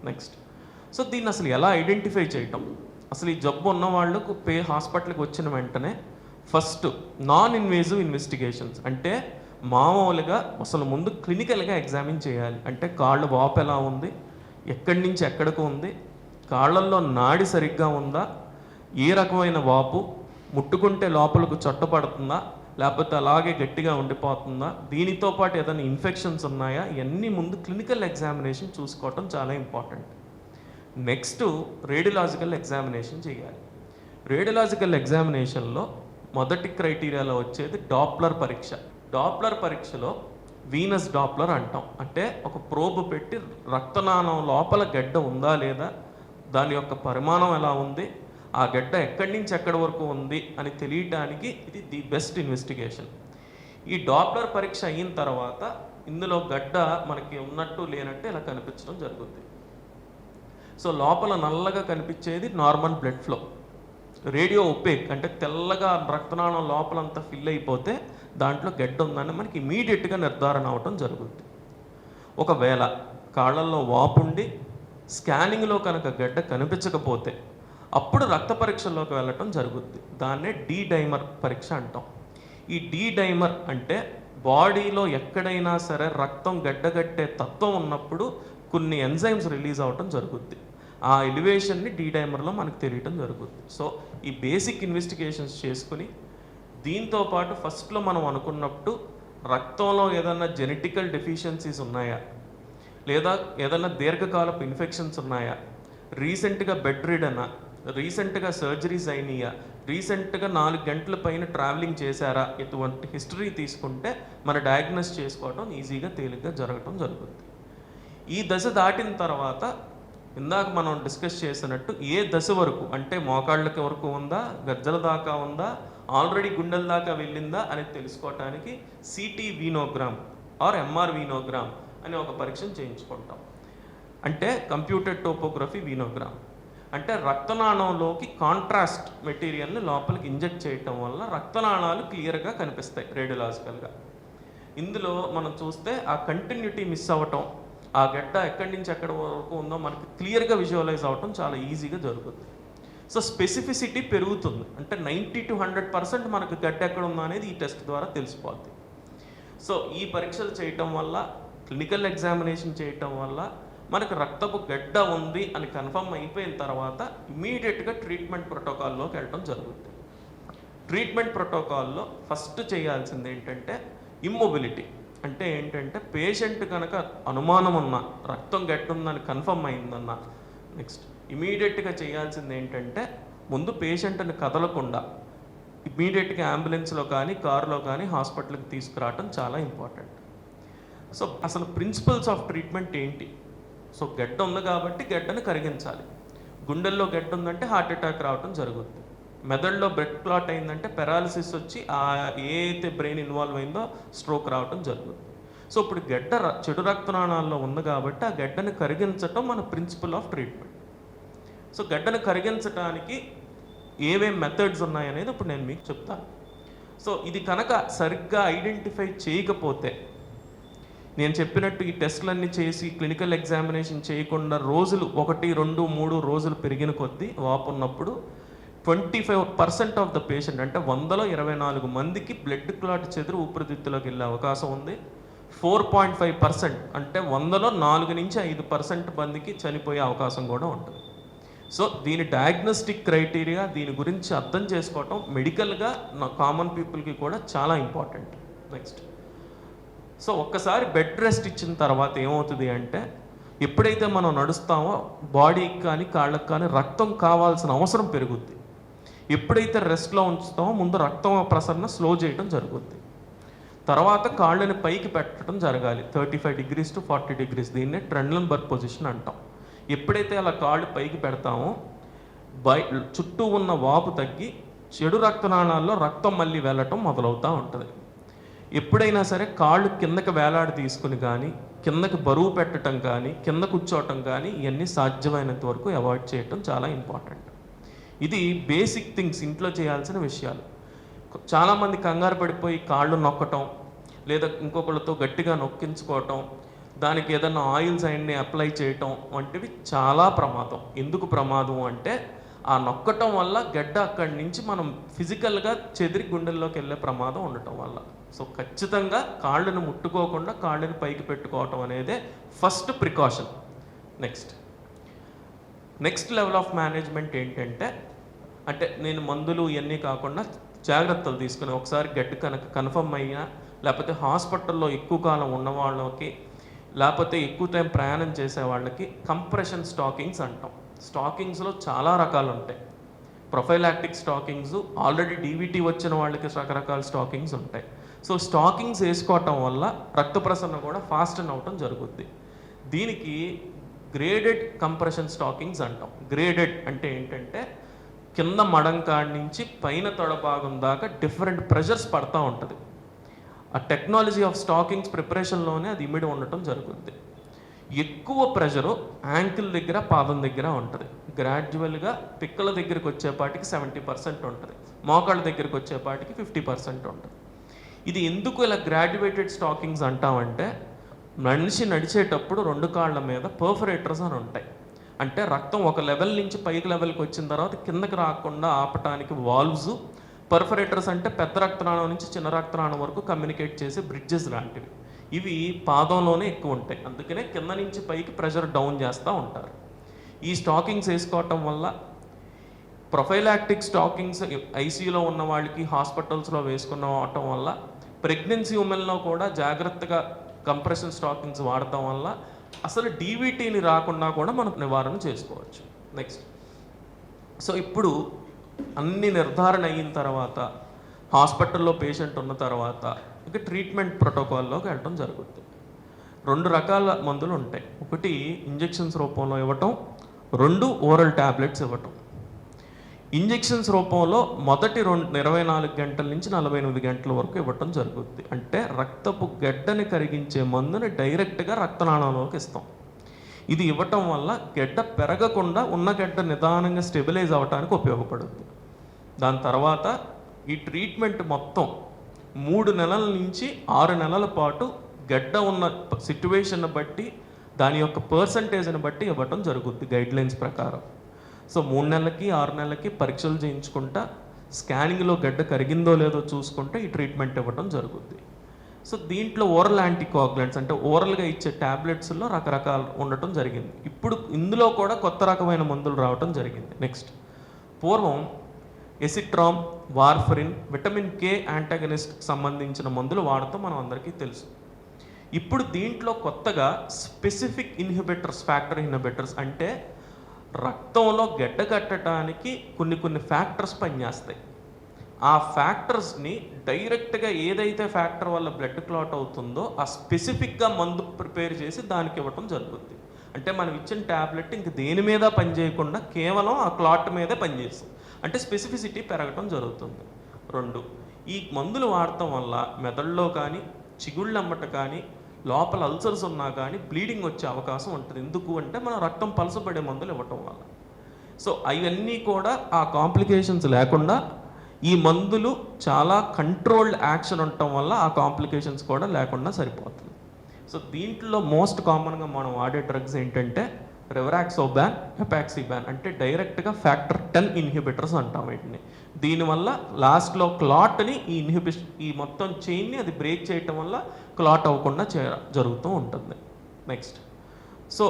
నెక్స్ట్, సో దీన్ని అసలు ఎలా ఐడెంటిఫై చేయటం? అసలు ఈ జబ్బు ఉన్న వాళ్ళకు హాస్పిటల్కి వచ్చిన వెంటనే ఫస్ట్ నాన్ ఇన్వేజివ్ ఇన్వెస్టిగేషన్స్ అంటే మామూలుగా అసలు ముందు క్లినికల్గా ఎగ్జామిన్ చేయాలి. అంటే కాళ్ళు వాపు ఎలా ఉంది, ఎక్కడి నుంచి ఎక్కడికి ఉంది, కాళ్ళల్లో నాడి సరిగ్గా ఉందా, ఏ రకమైన వాపు, ముట్టుకుంటే లోపలకు చొట్టపడుతుందా లేకపోతే అలాగే గట్టిగా ఉండిపోతుందా, దీనితో పాటు ఏదైనా ఇన్ఫెక్షన్స్ ఉన్నాయా, ఇవన్నీ ముందు క్లినికల్ ఎగ్జామినేషన్ చూసుకోవటం చాలా ఇంపార్టెంట్. నెక్స్ట్ రేడియలాజికల్ ఎగ్జామినేషన్ చేయాలి. రేడియలాజికల్ ఎగ్జామినేషన్లో మొదటి క్రైటీరియాలో వచ్చేది డాప్లర్ పరీక్ష. డాప్లర్ పరీక్షలో వీనస్ డాప్లర్ అంటాం. అంటే ఒక ప్రోబ్ పెట్టి రక్తనాళం లోపల గడ్డ ఉందా లేదా, దాని యొక్క పరిమాణం ఎలా ఉంది, ఆ గడ్డ ఎక్కడి నుంచి ఎక్కడి వరకు ఉంది అని తెలియటానికి ఇది ది బెస్ట్ ఇన్వెస్టిగేషన్. ఈ డాప్లర్ పరీక్ష అయిన తర్వాత ఇందులో గడ్డ మనకి ఉన్నట్టు లేనట్టు ఇలా కనిపించడం జరుగుతుంది. సో లోపల నల్లగా కనిపించేది normal blood flow. Radio opaque అంటే తెల్లగా రక్తనాళం లోపలంతా ఫిల్ అయిపోతే దాంట్లో గడ్డ ఉందని మనకి ఇమీడియట్గా నిర్ధారణ అవటం జరుగుతుంది. ఒకవేళ కాళ్ళల్లో వాపుండి స్కానింగ్లో కనుక గడ్డ కనిపించకపోతే అప్పుడు రక్త పరీక్షల్లోకి వెళ్ళటం జరుగుద్ది. దాన్నే డి డైమర్ పరీక్ష అంటాం. ఈ డి డైమర్ అంటే బాడీలో ఎక్కడైనా సరే రక్తం గడ్డగట్టే తత్వం ఉన్నప్పుడు కొన్ని ఎంజైమ్స్ రిలీజ్ అవ్వటం జరుగుద్ది. ఆ ఎలివేషన్ని డి డైమర్లో మనకు తెలియటం జరుగుద్ది. సో ఈ బేసిక్ ఇన్వెస్టిగేషన్స్ చేసుకుని దీంతో పాటు ఫస్ట్లో మనం అనుకున్నట్టు రక్తంలో ఏదైనా జెనెటికల్ డెఫిషియన్సీస్ ఉన్నాయా, లేదా ఏదైనా దీర్ఘకాలపు ఇన్ఫెక్షన్స్ ఉన్నాయా, రీసెంట్గా బెడ్ రిడనా, రీసెంట్గా సర్జరీస్ అయినాయా, రీసెంట్గా 4 గంటల పైన ట్రావెలింగ్ చేశారా, ఇటువంటి హిస్టరీ తీసుకుంటే మన డయాగ్నోస్ చేసుకోవడం ఈజీగా తేలిగ్గా జరగటం జరుగుతుంది. ఈ దశ దాటిన తర్వాత ఇందాక మనం డిస్కస్ చేసినట్టు ఏ దశ వరకు అంటే మోకాళ్ళకి వరకు ఉందా, గజ్జల దాకా ఉందా, ఆల్రెడీ గుండెల దాకా వెళ్ళిందా అనేది తెలుసుకోవటానికి సిటీ వీనోగ్రామ్ ఆర్ ఎంఆర్ వీనోగ్రామ్ అనే ఒక పరీక్షను చేయించుకుంటాం. అంటే కంప్యూటర్ టోపోగ్రఫీ వీనోగ్రామ్. అంటే రక్తనాళంలోకి కాంట్రాస్ట్ మెటీరియల్ని లోపలికి ఇంజెక్ట్ చేయటం వల్ల రక్తనాళాలు క్లియర్గా కనిపిస్తాయి రేడియలాజికల్గా. ఇందులో మనం చూస్తే ఆ కంటిన్యూటీ మిస్ అవ్వటం, ఆ గడ్డ ఎక్కడి నుంచి ఎక్కడి వరకు ఉందో మనకి క్లియర్గా విజువలైజ్ అవ్వటం చాలా ఈజీగా జరుగుతుంది. సో స్పెసిఫిసిటీ పెరుగుతుంది. అంటే 90 to 100% మనకు గడ్డ ఎక్కడ ఉందో అనేది ఈ టెస్ట్ ద్వారా తెలిసిపోద్ది. సో ఈ పరీక్షలు చేయటం వల్ల, క్లినికల్ ఎగ్జామినేషన్ చేయటం వల్ల మనకు రక్తపు గడ్డ ఉంది అని కన్ఫర్మ్ అయిపోయిన తర్వాత ఇమీడియట్గా ట్రీట్మెంట్ ప్రోటోకాల్లోకి వెళ్ళడం జరుగుతుంది. ట్రీట్మెంట్ ప్రోటోకాల్లో ఫస్ట్ చేయాల్సింది ఏంటంటే ఇమ్మొబిలిటీ. అంటే ఏంటంటే పేషెంట్ కనుక అనుమానం ఉన్నా, రక్తం గడ్డ ఉందని కన్ఫర్మ్ అయిందన్నా, నెక్స్ట్ ఇమీడియట్గా చేయాల్సింది ఏంటంటే ముందు పేషెంట్ని కదలకుండా ఇమీడియట్గా అంబులెన్స్లో కానీ కారులో కానీ హాస్పిటల్కి తీసుకురావడం చాలా ఇంపార్టెంట్. సో అసలు ప్రిన్సిపల్స్ ఆఫ్ ట్రీట్మెంట్ ఏంటి? సో గడ్డ ఉంది కాబట్టి గడ్డను కరిగించాలి. గుండెల్లో గడ్డ ఉందంటే హార్ట్ అటాక్ రావడం జరుగుతుంది. మెదడులో బ్లడ్ క్లాట్ అయిందంటే పెరాలిసిస్ వచ్చి ఏ అయితే బ్రెయిన్ ఇన్వాల్వ్ అయిందో స్ట్రోక్ రావడం జరుగుతుంది. సో ఇప్పుడు గడ్డ చెడు రక్తనాళాల్లో ఉంది కాబట్టి ఆ గడ్డను కరిగించటం మన ప్రిన్సిపల్ ఆఫ్ ట్రీట్మెంట్. సో గడ్డను కరిగించడానికి ఏమేం మెథడ్స్ ఉన్నాయనేది ఇప్పుడు నేను మీకు చెప్తాను. సో ఇది కనుక సరిగ్గా ఐడెంటిఫై చేయకపోతే, నేను చెప్పినట్టు ఈ టెస్టులన్నీ చేసి క్లినికల్ ఎగ్జామినేషన్ చేయకుండా రోజులు 1, 2, 3 రోజులు పెరిగిన కొద్దీ వాపు ఉన్నప్పుడు 25% ఆఫ్ ద పేషెంట్, అంటే 100లో 24 మందికి బ్లడ్ క్లాట్ చెదిరి ఊపిరితిత్తులోకి వెళ్ళే అవకాశం ఉంది. 4.5% అంటే 100లో 4 నుంచి 5% మందికి చనిపోయే అవకాశం కూడా ఉంటుంది. సో దీని డయాగ్నోస్టిక్ క్రైటీరియా, దీని గురించి అర్థం చేసుకోవటం మెడికల్గా కామన్ పీపుల్కి కూడా చాలా ఇంపార్టెంట్. నెక్స్ట్, సో ఒక్కసారి బెడ్ రెస్ట్ ఇచ్చిన తర్వాత ఏమవుతుంది అంటే, ఎప్పుడైతే మనం నడుస్తామో బాడీకి కానీ కాళ్ళకి కానీ రక్తం కావాల్సిన అవసరం పెరుగుద్ది. ఎప్పుడైతే రెస్ట్లో ఉంచుతామో ముందు రక్తం ప్రసరణ స్లో చేయడం జరుగుద్ది. తర్వాత కాళ్ళని పైకి పెట్టడం జరగాలి 35 degrees to 40 degrees. దీన్నే ట్రెండ్లన్బర్గ్ పొజిషన్ అంటాం. ఎప్పుడైతే అలా కాళ్ళు పైకి పెడతామో చుట్టూ ఉన్న వాపు తగ్గి చెడు రక్తనాళాల్లో రక్తం మళ్ళీ వెళ్ళటం మొదలవుతూ ఉంటుంది. ఎప్పుడైనా సరే కాళ్ళు కిందకి వేలాడి తీసుకుని కానీ, కిందకి బరువు పెట్టడం కానీ, కింద కూర్చోవటం కానీ, ఇవన్నీ సాధ్యమైనంత వరకు అవాయిడ్ చేయటం చాలా ఇంపార్టెంట్. ఇది బేసిక్ థింగ్స్, ఇంట్లో చేయాల్సిన విషయాలు. చాలామంది కంగారు పడిపోయి కాళ్ళు నొక్కటం, లేదా ఇంకొకళ్ళతో గట్టిగా నొక్కించుకోవటం, దానికి ఏదైనా ఆయిల్స్ అన్ని అప్లై చేయటం వంటివి చాలా ప్రమాదం. ఎందుకు ప్రమాదం అంటే, ఆ నొక్కటం వల్ల గడ్డ అక్కడి నుంచి మనం ఫిజికల్గా చెదిరి గుండెల్లోకి వెళ్ళే ప్రమాదం ఉండటం వల్ల. సో ఖచ్చితంగా కాళ్ళను ముట్టుకోకుండా కాళ్ళని పైకి పెట్టుకోవటం అనేదే first precaution. Next level of management ఏంటంటే, అంటే నేను మందులు ఇవన్నీ కాకుండా జాగ్రత్తలు తీసుకుని ఒకసారి గడ్డ కనుక కన్ఫర్మ్ అయినా, లేకపోతే హాస్పిటల్లో ఎక్కువ కాలం ఉన్న వాళ్ళకి, లేకపోతే ఎక్కువ టైం ప్రయాణం చేసే వాళ్ళకి కంప్రెషన్ స్టాకింగ్స్ అంటాం. స్టాకింగ్స్లో చాలా రకాలు ఉంటాయి. ప్రొఫైలాక్టిక్ స్టాకింగ్స్, ఆల్రెడీ డీవీటీ వచ్చిన వాళ్ళకి రకరకాల స్టాకింగ్స్ ఉంటాయి. సో స్టాకింగ్స్ వేసుకోవటం వల్ల రక్త ప్రసరణ కూడా ఫాస్ట్ అవటం జరుగుద్ది. దీనికి గ్రేడెడ్ కంప్రెషన్ స్టాకింగ్స్ అంటాం. గ్రేడెడ్ అంటే ఏంటంటే, కింద మడం కాడి నుంచి పైన తొడభాగం దాకా డిఫరెంట్ ప్రెషర్స్ పడతా ఉంటుంది. ఆ టెక్నాలజీ ఆఫ్ స్టాకింగ్స్ ప్రిపరేషన్లోనే అది ఇమిడి ఉండటం జరుగుద్ది. ఎక్కువ ప్రెషరు యాంకిల్ దగ్గర, పాదం దగ్గర ఉంటుంది. గ్రాడ్యువల్గా పిక్కల దగ్గరికి వచ్చేపాటికి 70% ఉంటుంది, మోకాళ్ళ దగ్గరికి వచ్చేపాటికి 50% ఉంటుంది. ఇది ఎందుకు ఇలా గ్రాడ్యుయేటెడ్ స్టాకింగ్స్ అంటామంటే, మనిషి నడిచేటప్పుడు 2 కాళ్ళ మీద పర్ఫరేటర్స్ అని ఉంటాయి. అంటే రక్తం ఒక లెవెల్ నుంచి పైకి లెవెల్కి వచ్చిన తర్వాత కిందకి రాకుండా ఆపటానికి వాల్వ్స్. పర్ఫరేటర్స్ అంటే పెద్ద రక్తనాళం నుంచి చిన్న రక్తనాళం వరకు కమ్యూనికేట్ చేసే బ్రిడ్జెస్ లాంటివి. ఇవి పాదంలోనే ఎక్కువ ఉంటాయి, అందుకనే కింద నుంచి పైకి ప్రెషర్ డౌన్ చేస్తూ ఉంటారు. ఈ స్టాకింగ్స్ వేసుకోవటం వల్ల, ప్రొఫైలాక్టిక్ స్టాకింగ్స్ ఐసీయూలో ఉన్న వాళ్ళకి హాస్పిటల్స్లో వేసుకున్నవటం వల్ల, ప్రెగ్నెన్సీ ఉమెన్లో కూడా జాగ్రత్తగా కంప్రెషన్ స్టాకింగ్స్ వాడటం వల్ల అసలు డీవీటీని రాకుండా కూడా మనం నివారణ చేసుకోవచ్చు. నెక్స్ట్, సో ఇప్పుడు అన్ని నిర్ధారణ అయిన తర్వాత, హాస్పిటల్లో పేషెంట్ ఉన్న తర్వాత ఇక ట్రీట్మెంట్ ప్రోటోకాల్లోకి వెళ్ళటం జరుగుతుంది. 2 రకాల మందులు ఉంటాయి. ఒకటి ఇంజెక్షన్స్ రూపంలో ఇవ్వటం, 2 ఓరల్ ట్యాబ్లెట్స్ ఇవ్వటం. ఇంజెక్షన్స్ రూపంలో మొదటి 24 గంటల నుంచి 48 గంటల వరకు ఇవ్వటం జరుగుద్ది. అంటే రక్తపు గడ్డని కరిగించే మందుని డైరెక్ట్గా రక్తనాళంలోకి ఇస్తాం. ఇది ఇవ్వటం వల్ల గడ్డ పెరగకుండా ఉన్న గడ్డ నిదానంగా స్టెబిలైజ్ అవ్వడానికి ఉపయోగపడుతుంది. దాని తర్వాత ఈ ట్రీట్మెంట్ మొత్తం 3 నెలల నుంచి 6 నెలల పాటు గడ్డ ఉన్న సిట్యువేషన్ బట్టి దాని యొక్క పర్సంటేజ్ని బట్టి ఇవ్వటం జరుగుద్ది గైడ్లైన్స్ ప్రకారం. సో 3 నెలలకి 6 నెలలకి పరీక్షలు చేయించుకుంటా స్కానింగ్లో గడ్డ కరిగిందో లేదో చూసుకుంటే ఈ ట్రీట్మెంట్ ఇవ్వటం జరుగుద్ది. సో దీంట్లో ఓరల్ యాంటీకోయాగులెంట్స్ అంటే ఓరల్గా ఇచ్చే ట్యాబ్లెట్స్లో రకరకాలు ఉండటం జరిగింది. ఇప్పుడు ఇందులో కూడా కొత్త రకమైన మందులు రావటం జరిగింది. నెక్స్ట్, పూర్వం ఎసిట్రామ్, వార్ఫరిన్, విటమిన్ కే యాంటాగనిస్ట్ సంబంధించిన మందులు వాడటం మనం అందరికీ తెలుసు. ఇప్పుడు దీంట్లో కొత్తగా స్పెసిఫిక్ ఇన్హిబిటర్స్, ఫ్యాక్టర్ ఇన్హిబిటర్స్ అంటే రక్తంలో గడ్డ కట్టడానికి కొన్ని ఫ్యాక్టర్స్ పనిచేస్తాయి. ఆ ఫ్యాక్టర్స్ని డైరెక్ట్గా ఏదైతే ఫ్యాక్టర్ వల్ల బ్లడ్ క్లాట్ అవుతుందో ఆ స్పెసిఫిక్గా మందు ప్రిపేర్ చేసి దానికి ఇవ్వటం జరుగుతుంది. అంటే మనం ఇచ్చిన ట్యాబ్లెట్ ఇంక దేని మీద పనిచేయకుండా కేవలం ఆ క్లాట్ మీదే పనిచేస్తుంది. అంటే స్పెసిఫిసిటీ పెరగటం జరుగుతుంది. 2, ఈ మందులు వాడటం వల్ల మెదడులో కానీ చిగుళ్ళమ్మట కానీ లోపల అల్సర్స్ ఉన్నా కానీ బ్లీడింగ్ వచ్చే అవకాశం ఉంటుంది. ఎందుకు అంటే మనం రక్తం పలసపడే మందులు ఇవ్వటం వల్ల. సో అవన్నీ కూడా ఆ కాంప్లికేషన్స్ లేకుండా ఈ మందులు చాలా కంట్రోల్డ్ యాక్షన్ ఉండటం వల్ల ఆ కాంప్లికేషన్స్ కూడా లేకుండా సరిపోతుంది. సో దీంట్లో మోస్ట్ కామన్గా మనం వాడే డ్రగ్స్ ఏంటంటే రివరాక్సోబాన్, ఎపాక్సిబాన్ అంటే డైరెక్ట్గా ఫ్యాక్టర్ 10 ఇన్హిబిటర్స్ అంటాం వీటిని. దీనివల్ల లాస్ట్లో క్లాట్ని ఈ మొత్తం చైన్ని అది బ్రేక్ చేయటం వల్ల క్లాట్ అవ్వకుండా జరుగుతూ ఉంటుంది. నెక్స్ట్, సో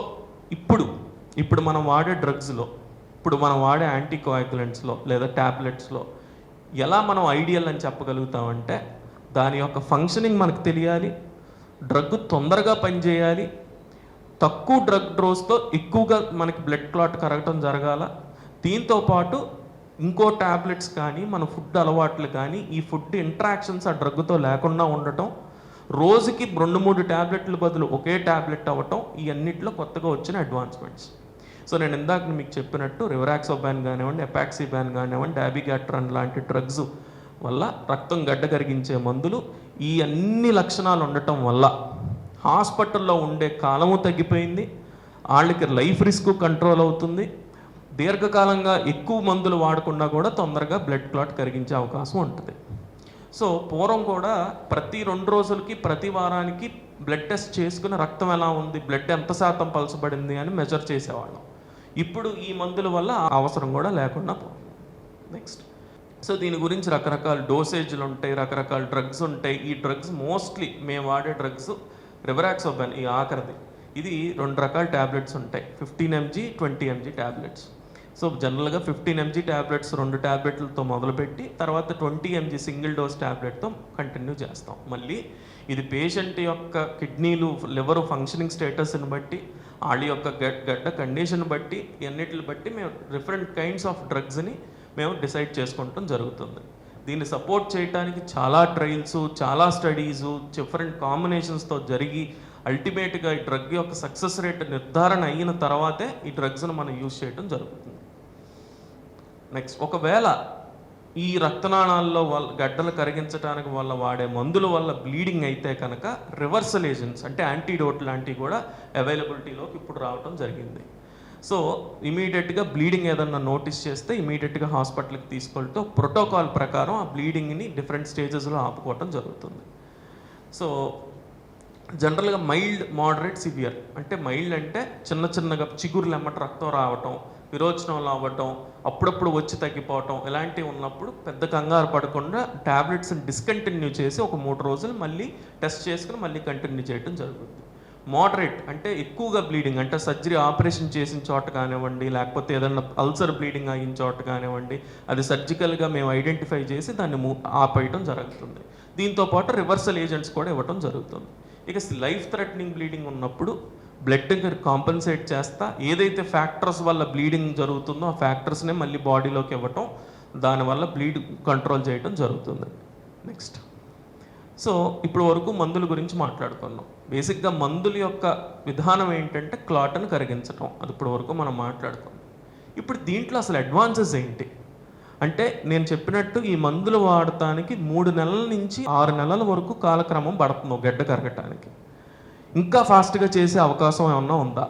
ఇప్పుడు మనం వాడే డ్రగ్స్లో, ఇప్పుడు మనం వాడే యాంటీకోయాగులెంట్స్లో లేదా ట్యాబ్లెట్స్లో ఎలా మనం ఐడియల్ అని చెప్పగలుగుతామంటే దాని యొక్క ఫంక్షనింగ్ మనకు తెలియాలి, డ్రగ్ తొందరగా పనిచేయాలి, తక్కువ డ్రగ్ డోస్తో ఎక్కువగా మనకి బ్లడ్ క్లాట్ కరగటం జరగాల. దీంతోపాటు ఇంకో ట్యాబ్లెట్స్ కానీ మన ఫుడ్ అలవాట్లు కానీ ఈ ఫుడ్ ఇంట్రాక్షన్స్ ఆ డ్రగ్తో లేకుండా ఉండటం, రోజుకి 2-3 ట్యాబ్లెట్ల బదులు ఒకే ట్యాబ్లెట్ అవ్వటం, ఈ అన్నింటిలో కొత్తగా వచ్చిన అడ్వాన్స్మెంట్స్. సో నేను ఇందాక మీకు చెప్పినట్టు రివరాక్సోబాన్ కానివ్వండి, ఎపాక్సిబాన్ కానివ్వండి, డాబిగాట్రాన్ లాంటి డ్రగ్స్ వల్ల రక్తం గడ్డ కరిగించే మందులు ఈ అన్ని లక్షణాలు ఉండటం వల్ల హాస్పిటల్లో ఉండే కాలము తగ్గిపోయింది, వాళ్ళకి లైఫ్ రిస్క్ కంట్రోల్ అవుతుంది, దీర్ఘకాలంగా ఎక్కువ మందులు వాడకుండా కూడా తొందరగా బ్లడ్ క్లాట్ కరిగించే అవకాశం ఉంటుంది. సో పూర్వం కూడా ప్రతి 2 రోజులకి ప్రతి వారానికి బ్లడ్ టెస్ట్ చేసుకుని రక్తం ఎలా ఉంది, బ్లడ్ ఎంత శాతం పలచబడింది అని మెజర్ చేసేవాళ్ళం. ఇప్పుడు ఈ మందుల వల్ల అవసరం కూడా లేకుండా పోతుంది. నెక్స్ట్, సో దీని గురించి రకరకాల డోసేజ్లు ఉంటాయి, రకరకాల డ్రగ్స్ ఉంటాయి. ఈ డ్రగ్స్ మోస్ట్లీ మేము వాడే డ్రగ్స్ రివరాక్సోబాన్, ఈ ఆఖరిది, ఇది 2 రకాల ట్యాబ్లెట్స్ ఉంటాయి, 15 mg 20 mg ట్యాబ్లెట్స్. సో జనరల్గా 15 mg ట్యాబ్లెట్స్ 2 ట్యాబ్లెట్లతో మొదలుపెట్టి తర్వాత 20 mg సింగిల్ డోస్ ట్యాబ్లెట్తో కంటిన్యూ చేస్తాం. మళ్ళీ ఇది పేషెంట్ యొక్క కిడ్నీలు, లివర్ ఫంక్షనింగ్ స్టేటస్ని బట్టి, వాళ్ళ యొక్క గడ్డ కండిషన్ బట్టి, అన్నిటిని బట్టి మేము డిఫరెంట్ కైండ్స్ ఆఫ్ డ్రగ్స్ని మేము డిసైడ్ చేసుకుంటాం జరుగుతుంది. దీన్ని సపోర్ట్ చేయడానికి చాలా ట్రయల్స్, చాలా స్టడీసు, డిఫరెంట్ కాంబినేషన్స్తో జరిగి అల్టిమేట్గా ఈ డ్రగ్ యొక్క సక్సెస్ రేట్ నిర్ధారణ అయిన తర్వాతే ఈ డ్రగ్స్ను మనం యూజ్ చేయడం జరుగుతుంది. నెక్స్ట్, ఒకవేళ ఈ రక్తనాళాల్లో గడ్డలు కరిగించడానికి వల్ల వాడే మందుల వల్ల బ్లీడింగ్ అయితే కనుక రివర్సల్ ఏజెంట్స్ అంటే యాంటీడోట్ లాంటివి కూడా అవైలబిలిటీలోకి ఇప్పుడు రావడం జరిగింది. సో ఇమీడియట్గా బ్లీడింగ్ ఏదన్నా నోటీస్ చేస్తే ఇమీడియట్గా హాస్పిటల్కి తీసుకెళ్తూ ప్రోటోకాల్ ప్రకారం ఆ బ్లీడింగ్ని డిఫరెంట్ స్టేజెస్లో ఆపుకోవటం జరుగుతుంది. సో జనరల్గా మైల్డ్, మోడరేట్, సివియర్ అంటే మైల్డ్ అంటే చిన్నగా చిగురులు ఎమ్మట రక్తం రావటం, విరోచనంలో అవ్వటం, అప్పుడప్పుడు వచ్చి తగ్గిపోవటం, ఇలాంటివి ఉన్నప్పుడు పెద్ద కంగారు పడకుండా ట్యాబ్లెట్స్ని డిస్కంటిన్యూ చేసి ఒక 3 రోజులు మళ్ళీ టెస్ట్ చేసుకుని మళ్ళీ కంటిన్యూ చేయడం జరుగుతుంది. మోడరేట్ అంటే ఎక్కువగా బ్లీడింగ్ అంటే సర్జరీ ఆపరేషన్ చేసిన చోట కానివ్వండి, లేకపోతే ఏదన్నా అల్సర్ బ్లీడింగ్ అయిన చోట కానివ్వండి, అది సర్జికల్గా మేము ఐడెంటిఫై చేసి దాన్ని ఆపేయటం జరుగుతుంది. దీంతోపాటు రివర్సల్ ఏజెంట్స్ కూడా ఇవ్వటం జరుగుతుంది. ఇక లైఫ్ థ్రెటనింగ్ బ్లీడింగ్ ఉన్నప్పుడు బ్లడ్ కాంపన్సేట్ చేస్తా ఏదైతే ఫ్యాక్టర్స్ వల్ల బ్లీడింగ్ జరుగుతుందో ఆ ఫ్యాక్టర్స్నే మళ్ళీ బాడీలోకి ఇవ్వటం, దానివల్ల బ్లీడ్ కంట్రోల్ చేయడం జరుగుతుంది. నెక్స్ట్, సో ఇప్పుడు వరకు మందుల గురించి మాట్లాడుకున్నాం. బేసిక్గా మందుల యొక్క విధానం ఏంటంటే క్లాట్ని కరిగించటం, అది ఇప్పుడు వరకు మనం మాట్లాడుకున్నాం. ఇప్పుడు దీంట్లో అసలు అడ్వాన్సెస్ ఏంటి? అంటే నేను చెప్పినట్టు ఈ మందులు వాడటానికి 3 నెలల నుంచి 6 నెలల వరకు కాలక్రమం పడుతుంది గడ్డ కరగటానికి. ఇంకా ఫాస్ట్గా చేసే అవకాశం ఏమన్నా ఉందా?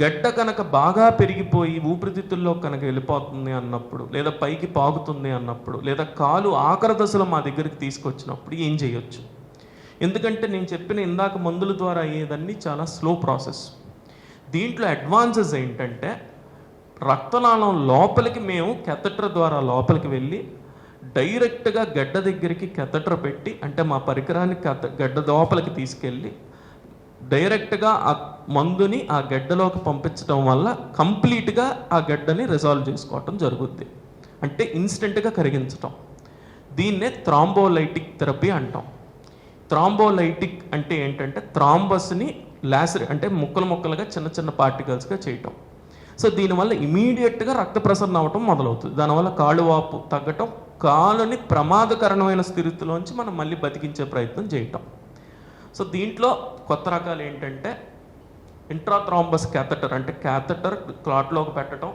గడ్డ కనుక బాగా పెరిగిపోయి ఊపిరితిత్తుల్లో కనుక వెళ్ళిపోతుంది అన్నప్పుడు, లేదా పైకి పాకుతుంది అన్నప్పుడు, లేదా కాలు ఆఖరి దశలో మా దగ్గరికి తీసుకొచ్చినప్పుడు ఏం చేయొచ్చు? ఎందుకంటే నేను చెప్పిన ఇందాక మందుల ద్వారా అయ్యేదన్నీ చాలా స్లో ప్రాసెస్. దీంట్లో అడ్వాన్సెస్ ఏంటంటే రక్తనాళం లోపలికి మేము కెథటర్ ద్వారా లోపలికి వెళ్ళి డైరెక్ట్గా గడ్డ దగ్గరికి కెథటర్ పెట్టి, అంటే మా పరికరాన్ని గడ్డ లోపలికి తీసుకెళ్ళి డైరెక్ట్గా ఆ మందుని ఆ గడ్డలోకి పంపించడం వల్ల కంప్లీట్గా ఆ గడ్డని రిజాల్వ్ చేసుకోవటం జరుగుద్ది. అంటే ఇన్స్టెంట్గా కరిగించటం. దీన్నే థ్రాంబోలైటిక్ థెరపీ అంటాం. థ్రాంబోలైటిక్ అంటే ఏంటంటే థ్రాంబస్ని అంటే ముక్కలుగా చిన్న చిన్న పార్టికల్స్గా చేయటం. సో దీనివల్ల ఇమీడియట్గా రక్త ప్రసరణ అవ్వటం మొదలవుతుంది. దానివల్ల కాళ్ళు వాపు తగ్గటం, కాలుని ప్రమాదకరమైన స్థితిలోంచి మనం మళ్ళీ బతికించే ప్రయత్నం చేయటం. సో దీంట్లో కొత్త రకాలు ఏంటంటే ఇంట్రాథ్రాంబస్ క్యాథెటర్, అంటే క్యాథెటర్ క్లాట్లోకి పెట్టడం.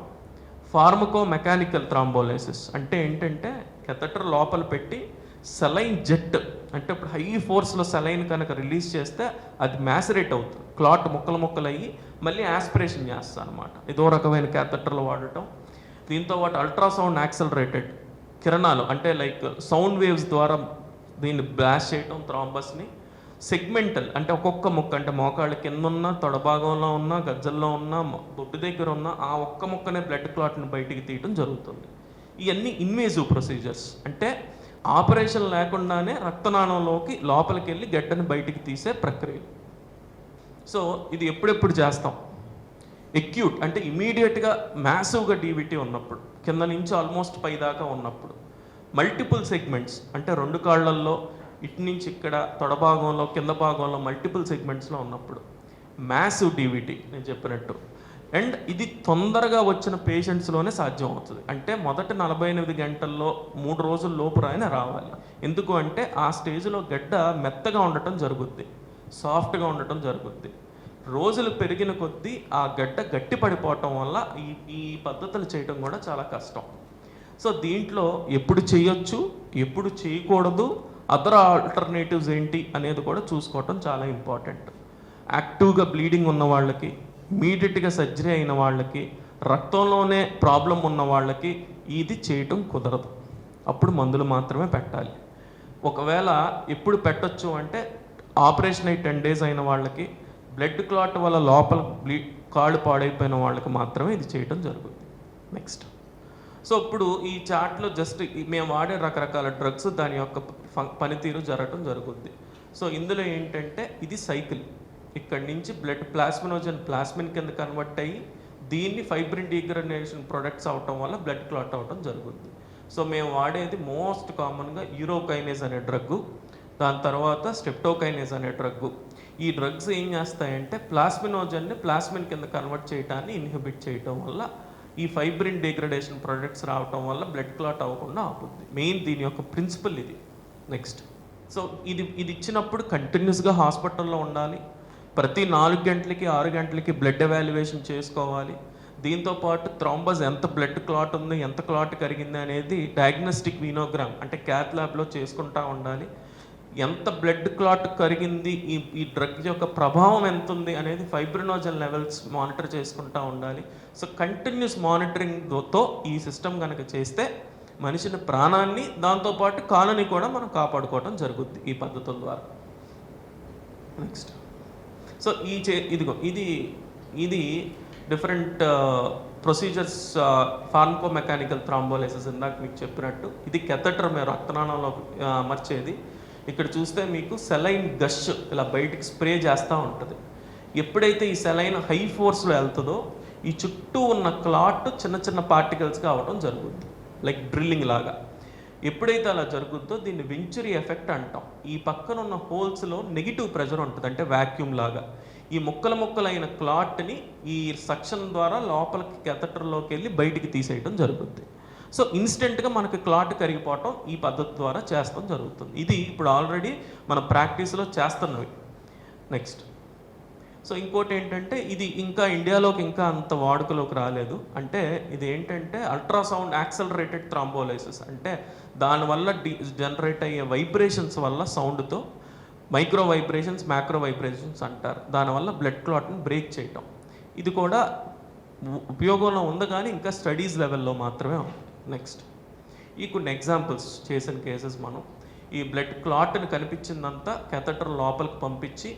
ఫార్మకో మెకానికల్ థ్రాంబోలైసిస్ అంటే ఏంటంటే క్యాథెటర్ లోపల పెట్టి సెలైన్ జెట్, అంటే ఇప్పుడు హై ఫోర్స్లో సెలైన్ కనుక రిలీజ్ చేస్తే అది మ్యాసరేట్ అవుతుంది, క్లాట్ ముక్కలు అయ్యి మళ్ళీ యాస్పిరేషన్ చేస్తాను అనమాట. ఇదో రకమైన క్యాథెటర్లు వాడటం. దీంతో పాటు అల్ట్రాసౌండ్ యాక్సలరేటెడ్ కిరణాలు, అంటే లైక్ సౌండ్ వేవ్స్ ద్వారా దీన్ని బ్లాస్ట్ చేయటం థ్రాంబస్ని. సెగ్మెంటల్ అంటే ఒక్కొక్క ముక్క, అంటే మోకాళ్ళ కింద ఉన్న, తొడభాగంలో ఉన్న, గజ్జల్లో ఉన్న, బొడ్డు దగ్గర ఉన్న ఆ ఒక్క ముక్కనే బ్లడ్ క్లాట్ని బయటికి తీయటం జరుగుతుంది. ఇవన్నీ ఇన్వేజివ్ ప్రొసీజర్స్, అంటే ఆపరేషన్ లేకుండానే రక్తనాళంలోకి లోపలికి వెళ్ళి గడ్డని బయటికి తీసే ప్రక్రియ. సో ఇది ఎప్పుడెప్పుడు చేస్తాం? ఎక్యూట్ అంటే ఇమీడియట్గా మ్యాసివ్గా డీవిటీ ఉన్నప్పుడు, కింద నుంచి ఆల్మోస్ట్ పై దాకా ఉన్నప్పుడు. మల్టిపుల్ సెగ్మెంట్స్ అంటే 2 కాళ్ళల్లో ఇటు నుంచి ఇక్కడ తొడభాగంలో కింద భాగంలో మల్టిపుల్ సెగ్మెంట్స్లో ఉన్నప్పుడు. మ్యాసివ్ డీవిటీ నేను చెప్పినట్టు. అండ్ ఇది తొందరగా వచ్చిన పేషెంట్స్లోనే సాధ్యం అవుతుంది. అంటే మొదటి 48 గంటల్లో 3 రోజుల లోపు రావాలి. ఎందుకు అంటే ఆ స్టేజ్లో గడ్డ మెత్తగా ఉండటం జరుగుద్ది, సాఫ్ట్గా ఉండటం జరుగుద్ది. రోజులు పెరిగిన కొద్దీ ఆ గడ్డ గట్టి పడిపోవటం వల్ల ఈ పద్ధతులు చేయటం కూడా చాలా కష్టం. సో దీంట్లో ఎప్పుడు చేయొచ్చు, ఎప్పుడు చేయకూడదు, అదర్ ఆల్టర్నేటివ్స్ ఏంటి అనేది కూడా చూసుకోవటం చాలా ఇంపార్టెంట్. యాక్టివ్గా బ్లీడింగ్ ఉన్న వాళ్ళకి, ఇమీడియట్గా సర్జరీ అయిన వాళ్ళకి, రక్తంలోనే ప్రాబ్లం ఉన్న వాళ్ళకి ఇది చేయటం కుదరదు. అప్పుడు మందులు మాత్రమే పెట్టాలి. ఒకవేళ ఎప్పుడు పెట్టచ్చు అంటే ఆపరేషన్ అయి 10 days అయిన వాళ్ళకి, బ్లడ్ క్లాట్ వల్ల లోపల కాళ్ళు పాడైపోయిన వాళ్ళకి మాత్రమే ఇది చేయటం జరుగుతుంది. నెక్స్ట్, సో ఇప్పుడు ఈ చార్ట్లో జస్ట్ మేము వాడే రకరకాల డ్రగ్స్, దాని యొక్క పనితీరు జరగటం జరుగుద్ది. సో ఇందులో ఏంటంటే ఇది సైకిల్. ఇక్కడి నుంచి బ్లడ్ ప్లాస్మిన్ కింద కన్వర్ట్ అయ్యి దీన్ని ఫైబ్రిన్ డీగ్రేడేషన్ ప్రొడక్ట్స్ అవటం వల్ల బ్లడ్ క్లాట్ అవటం జరుగుద్ది. సో మేము వాడేది మోస్ట్ కామన్గా యూరోకైనేజ్ అనే డ్రగ్గు, దాని తర్వాత స్ట్రెప్టోకైనేజ్ అనే డ్రగ్గు. ఈ డ్రగ్స్ ఏం చేస్తాయంటే ప్లాస్మినోజన్ని ప్లాస్మిన్ కింద కన్వర్ట్ చేయడాన్ని ఇన్హిబిట్ చేయటం వల్ల ఈ ఫైబ్రిన్ డీగ్రేడేషన్ ప్రొడక్ట్స్ రావటం వల్ల బ్లడ్ క్లాట్ అవ్వకుండా ఆపుద్ది. మెయిన్ దీని యొక్క ప్రిన్సిపల్ ఇది. నెక్స్ట్, సో ఇది ఇచ్చినప్పుడు కంటిన్యూస్గా హాస్పిటల్లో ఉండాలి. ప్రతి 4 గంటలకి 6 గంటలకి బ్లడ్ ఎవాల్యుయేషన్ చేసుకోవాలి. దీంతోపాటు థ్రాంబస్ ఎంత బ్లడ్ క్లాట్ ఉంది, ఎంత క్లాట్ కరిగింది అనేది డయాగ్నోస్టిక్ వీనోగ్రామ్ అంటే క్యాత్ ల్యాబ్లో చేసుకుంటూ ఉండాలి. ఎంత బ్లడ్ క్లాట్ కరిగింది, ఈ డ్రగ్ యొక్క ప్రభావం ఎంత ఉంది అనేది ఫైబ్రినోజన్ లెవెల్స్ మానిటర్ చేసుకుంటూ ఉండాలి. సో కంటిన్యూస్ మానిటరింగ్తో ఈ సిస్టమ్ కనుక చేస్తే మనిషిని ప్రాణాన్ని, దాంతోపాటు కాలుని కూడా మనం కాపాడుకోవడం జరుగుద్ది ఈ పద్ధతుల ద్వారా. నెక్స్ట్, సో ఇది different procedures. Pharmaco mechanical thrombolysis ఇందాక మీకు చెప్పినట్టు ఇది కెథెటర్ మేము రక్తనాళంలో అమర్చేది. ఇక్కడ చూస్తే మీకు సెలైన్ గష్ ఇలా బయటికి స్ప్రే చేస్తూ ఉంటుంది. ఎప్పుడైతే ఈ సెలైన్ హై ఫోర్స్లో వెళ్తుందో ఈ చుట్టూ ఉన్న క్లాట్ చిన్న చిన్న పార్టికల్స్గా అవ్వడం జరుగుద్ది, లైక్ డ్రిల్లింగ్ లాగా. ఎప్పుడైతే అలా జరుగుద్దో దీన్ని వెంచురీ ఎఫెక్ట్ అంటాం. ఈ పక్కన ఉన్న హోల్స్లో నెగిటివ్ ప్రెషర్ ఉంటుంది, అంటే వ్యాక్యూమ్ లాగా. ఈ ముక్కలైన క్లాట్ని ఈ సక్షన్ ద్వారా లోపలికి కెథెటర్లోకి వెళ్ళి బయటికి తీసేయడం జరుగుద్ది. సో ఇన్స్టెంట్గా మనకి క్లాట్ కరిగిపోవటం ఈ పద్ధతి ద్వారా చేస్తాం జరుగుతుంది. ఇది ఇప్పుడు ఆల్రెడీ మన ప్రాక్టీస్లో చేస్తున్నవి. నెక్స్ట్, సో ఇంకోటి ఏంటంటే ఇది ఇంకా ఇండియాలోకి ఇంకా అంత వాడుకలోకి రాలేదు. అంటే ఇది ఏంటంటే అల్ట్రాసౌండ్ యాక్సలరేటెడ్ థ్రాంబోలైసిస్, అంటే దానివల్ల జనరేట్ అయ్యే వైబ్రేషన్స్ వల్ల సౌండ్తో మైక్రో వైబ్రేషన్స్, మ్యాక్రో వైబ్రేషన్స్ అంటారు, దానివల్ల బ్లడ్ క్లాట్ని బ్రేక్ చేయటం. ఇది కూడా ఉపయోగంలో ఉంది కానీ ఇంకా స్టడీస్ లెవెల్లో మాత్రమే ఉంది. నెక్స్ట్ ఈ కొన్ని ఎగ్జాంపుల్స్ చేసిన కేసెస్ మనం ఈ బ్లడ్ క్లాట్ని కనిపించిందంతా కెథటర్ లోపలికి పంపించి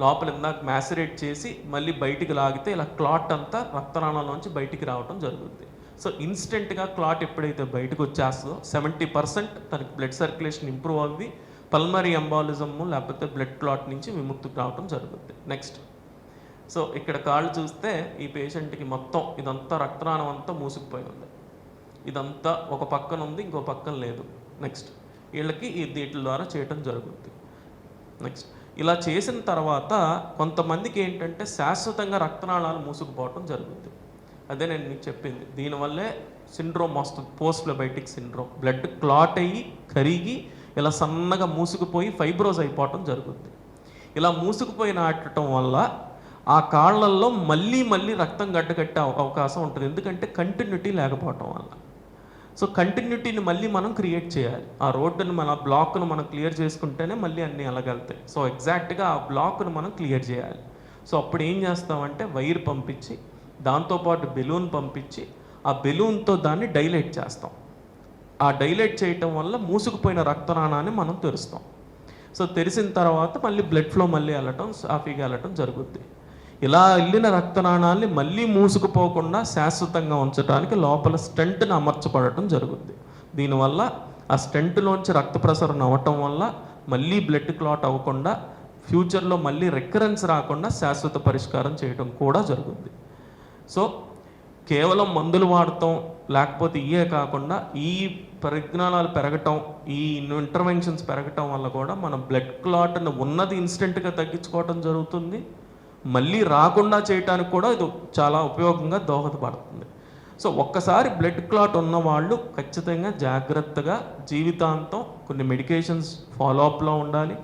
లోపల ఇందాక మ్యాసరేట్ చేసి మళ్ళీ బయటికి లాగితే ఇలా క్లాట్ అంతా రక్తనాళంలోంచి బయటికి రావడం జరుగుతుంది. సో ఇన్స్టెంట్గా క్లాట్ ఎప్పుడైతే బయటకు వచ్చేస్తుందో 70% తనకి బ్లడ్ సర్క్యులేషన్ ఇంప్రూవ్ అవ్వి పల్మరీ ఎంబాలిజము లేకపోతే బ్లడ్ క్లాట్ నుంచి విముక్తి రావడం జరుగుతుంది. నెక్స్ట్ సో ఇక్కడ కాళ్ళు చూస్తే ఈ పేషెంట్కి మొత్తం ఇదంతా రక్తనాళం అంతా మూసుకుపోయి ఉంది, ఇదంతా ఒక పక్కన ఉంది, ఇంకో పక్కన లేదు. నెక్స్ట్ వీళ్ళకి ఈ దీట్ల ద్వారా చేయటం జరుగుతుంది. నెక్స్ట్ ఇలా చేసిన తర్వాత కొంతమందికి ఏంటంటే శాశ్వతంగా రక్తనాళాలు మూసుకుపోవటం జరుగుతుంది. అదే నేను మీకు చెప్పింది, దీనివల్లే సిండ్రోమ్ వస్తుంది, పోస్ట్ ఫ్లెబైటిక్ సిండ్రోమ్. బ్లడ్ క్లాట్ అయ్యి కరిగి ఇలా సన్నగా మూసుకుపోయి ఫైబ్రోజ్ అయిపోవటం జరుగుతుంది. ఇలా మూసుకుపోయి నాటడం వల్ల ఆ కాళ్ళల్లో మళ్ళీ రక్తం గడ్డకట్టే అవకాశం ఉంటుంది, ఎందుకంటే కంటిన్యూటీ లేకపోవటం వల్ల. సో కంటిన్యూటీని మళ్ళీ మనం క్రియేట్ చేయాలి. ఆ రోడ్డుని మన బ్లాక్ను మనం క్లియర్ చేసుకుంటేనే మళ్ళీ అన్నీ అలాగెళ్తాయి. సో ఎగ్జాక్ట్గా ఆ బ్లాక్ను మనం క్లియర్ చేయాలి. సో అప్పుడు ఏం చేస్తామంటే వైర్ పంపించి దాంతోపాటు బెలూన్ పంపించి ఆ బెలూన్తో దాన్ని డైలేట్ చేస్తాం. ఆ డైలేట్ చేయటం వల్ల మూసుకుపోయిన రక్తనాళాన్ని మనం తెరుస్తాం. సో తెరిసిన తర్వాత మళ్ళీ బ్లడ్ ఫ్లో మళ్ళీ వెళ్ళటం, సాఫీగా వెళ్ళటం జరుగుద్ది. ఇలా వెళ్ళిన రక్తనాళాన్ని మళ్ళీ మూసుకుపోకుండా శాశ్వతంగా ఉంచడానికి లోపల స్టెంట్ని అమర్చబడటం జరుగుద్ది. దీనివల్ల ఆ స్టెంట్లోంచి రక్త ప్రసరణ అవ్వటం వల్ల మళ్ళీ బ్లడ్ క్లాట్ అవ్వకుండా ఫ్యూచర్లో మళ్ళీ రికరెన్స్ రాకుండా శాశ్వత పరిష్కారం చేయడం కూడా జరుగుద్ది. సో కేవలం మందులు వాడటం లేకపోతే ఇవే కాకుండా ఈ పరిజ్ఞానాలు పెరగటం, ఈ ఇంటర్వెన్షన్స్ పెరగటం వల్ల కూడా మన బ్లడ్ క్లాట్ని ఉన్నది ఇన్స్టెంట్గా తగ్గించుకోవటం జరుగుతుంది. మళ్ళీ రాకుండా చేయటానికి కూడా ఇది చాలా ఉపయోగంగా దోహదపడుతుంది. సో ఒక్కసారి బ్లడ్ క్లాట్ ఉన్న వాళ్ళు ఖచ్చితంగా జాగ్రత్తగా జీవితాంతం కొన్ని మెడికేషన్స్ ఫాలోఅప్లో ఉండాలి.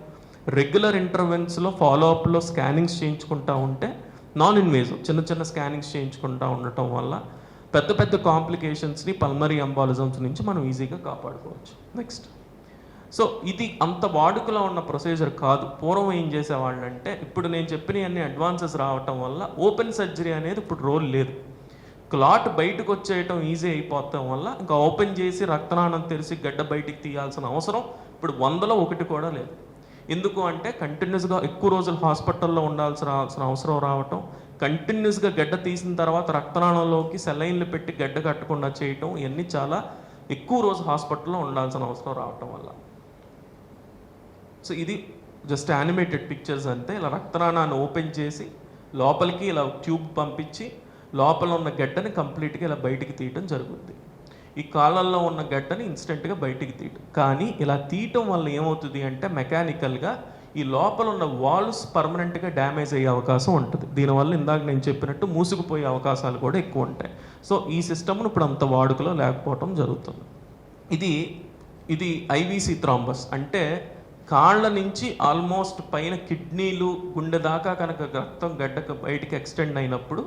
రెగ్యులర్ ఇంటర్వెన్స్లో ఫాలోఅప్లో స్కానింగ్స్ చేయించుకుంటూ ఉంటే, నాన్ ఇన్వేజివ్ చిన్న స్కానింగ్స్ చేయించుకుంటూ ఉండటం వల్ల పెద్ద కాంప్లికేషన్స్ని పల్మరీ ఎంబాలిజమ్స్ నుంచి మనం ఈజీగా కాపాడుకోవచ్చు. నెక్స్ట్ సో ఇది అంత వాడుకలో ఉన్న ప్రొసీజర్ కాదు. పూర్వం ఏం చేసేవాళ్ళు అంటే, ఇప్పుడు నేను చెప్పిన అన్ని అడ్వాన్సెస్ రావటం వల్ల ఓపెన్ సర్జరీ అనేది ఇప్పుడు రోల్ లేదు. క్లాట్ బయటకు వచ్చేయటం ఈజీ అయిపోవటం వల్ల ఇంకా ఓపెన్ చేసి రక్తనాళం తెరిచి గడ్డ బయటికి తీయాల్సిన అవసరం ఇప్పుడు 100లో 1 కూడా లేదు. ఎందుకు అంటే కంటిన్యూస్గా ఎక్కువ రోజులు హాస్పిటల్లో ఉండాల్సిన అవసరం రావటం, కంటిన్యూస్గా గడ్డ తీసిన తర్వాత రక్తనాళంలోకి సెలైన్లు పెట్టి గడ్డ కట్టకుండా చేయటం, ఇవన్నీ చాలా ఎక్కువ రోజు హాస్పిటల్లో ఉండాల్సిన అవసరం రావటం వల్ల. సో ఇది జస్ట్ యానిమేటెడ్ పిక్చర్స్ అంతే. ఇలా రక్తనాళాన్ని ఓపెన్ చేసి లోపలికి ఇలా ట్యూబ్ పంపించి లోపల ఉన్న గడ్డని కంప్లీట్గా ఇలా బయటికి తీయటం జరుగుతుంది. ఈ కాళ్ళల్లో ఉన్న గడ్డని ఇన్స్టెంట్గా బయటికి తీయటం. కానీ ఇలా తీయటం వల్ల ఏమవుతుంది అంటే మెకానికల్గా ఈ లోపల ఉన్న వాల్వ్స్ పర్మనెంట్గా డ్యామేజ్ అయ్యే అవకాశం ఉంటుంది. దీనివల్ల ఇందాక నేను చెప్పినట్టు మూసుకుపోయే అవకాశాలు కూడా ఎక్కువ ఉంటాయి. సో ఈ సిస్టమ్ను ఇప్పుడు అంత వాడుకలో లేకపోవటం జరుగుతుంది. ఇది ఐవీసీ థ్రాంబస్ అంటే కాళ్ళ నుంచి ఆల్మోస్ట్ పైన కిడ్నీలు గుండె దాకా కనుక రక్తం గడ్డకు బయటికి ఎక్స్టెండ్ అయినప్పుడు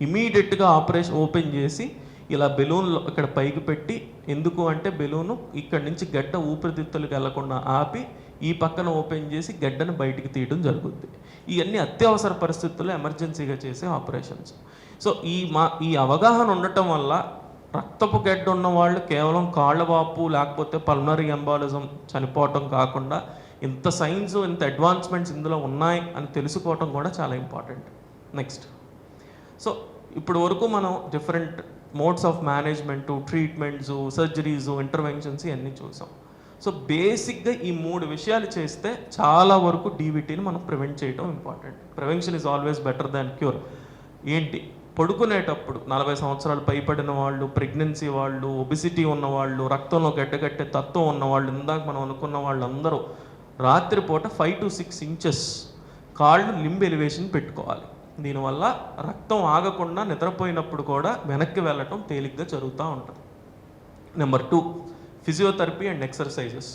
ఇమీడియట్గా ఆపరేషన్ ఓపెన్ చేసి ఇలా బెలూన్లో ఇక్కడ పైకి పెట్టి, ఎందుకు అంటే బెలూను ఇక్కడ నుంచి గడ్డ ఊపిరితిత్తులకు వెళ్లకుండా ఆపి ఈ పక్కన ఓపెన్ చేసి గడ్డను బయటికి తీయడం జరుగుద్ది. ఇవన్నీ అత్యవసర పరిస్థితుల్లో ఎమర్జెన్సీగా చేసే ఆపరేషన్స్. సో ఈ అవగాహన ఉండటం వల్ల రక్తపు గడ్డ ఉన్న వాళ్ళు కేవలం కాళ్ళవాపు లేకపోతే పల్మరీ ఎంబాలిజం చనిపోవటం కాకుండా ఇంత సైన్స్ ఇంత అడ్వాన్స్మెంట్స్ ఇందులో ఉన్నాయి అని తెలుసుకోవటం కూడా చాలా ఇంపార్టెంట్. నెక్స్ట్ సో ఇప్పుడు వరకు మనం different modes of management, treatments, surgeries, interventions ఇవన్నీ చూసాం. సో బేసిక్గా ఈ 3 విషయాలు చేస్తే చాలా వరకు డీవీటీని మనం ప్రివెంట్ చేయడం important. Prevention is always better than cure. ఏంటి, పడుకునేటప్పుడు 40 సంవత్సరాలు పైపడిన వాళ్ళు, ప్రెగ్నెన్సీ వాళ్ళు, ఒబిసిటీ ఉన్నవాళ్ళు, రక్తంలో గడ్డగట్టే తత్వం ఉన్నవాళ్ళు, ఇందాక మనం అనుకున్న వాళ్ళందరూ రాత్రిపూట 5 to 6 inches కాళ్ళు లింబ్ ఎలివేషన్ పెట్టుకోవాలి. దీనివల్ల రక్తం ఆగకుండా నిద్రపోయినప్పుడు కూడా వెనక్కి వెళ్ళటం తేలిగ్గా జరుగుతూ ఉంటుంది. Number 2 physiotherapy and exercises.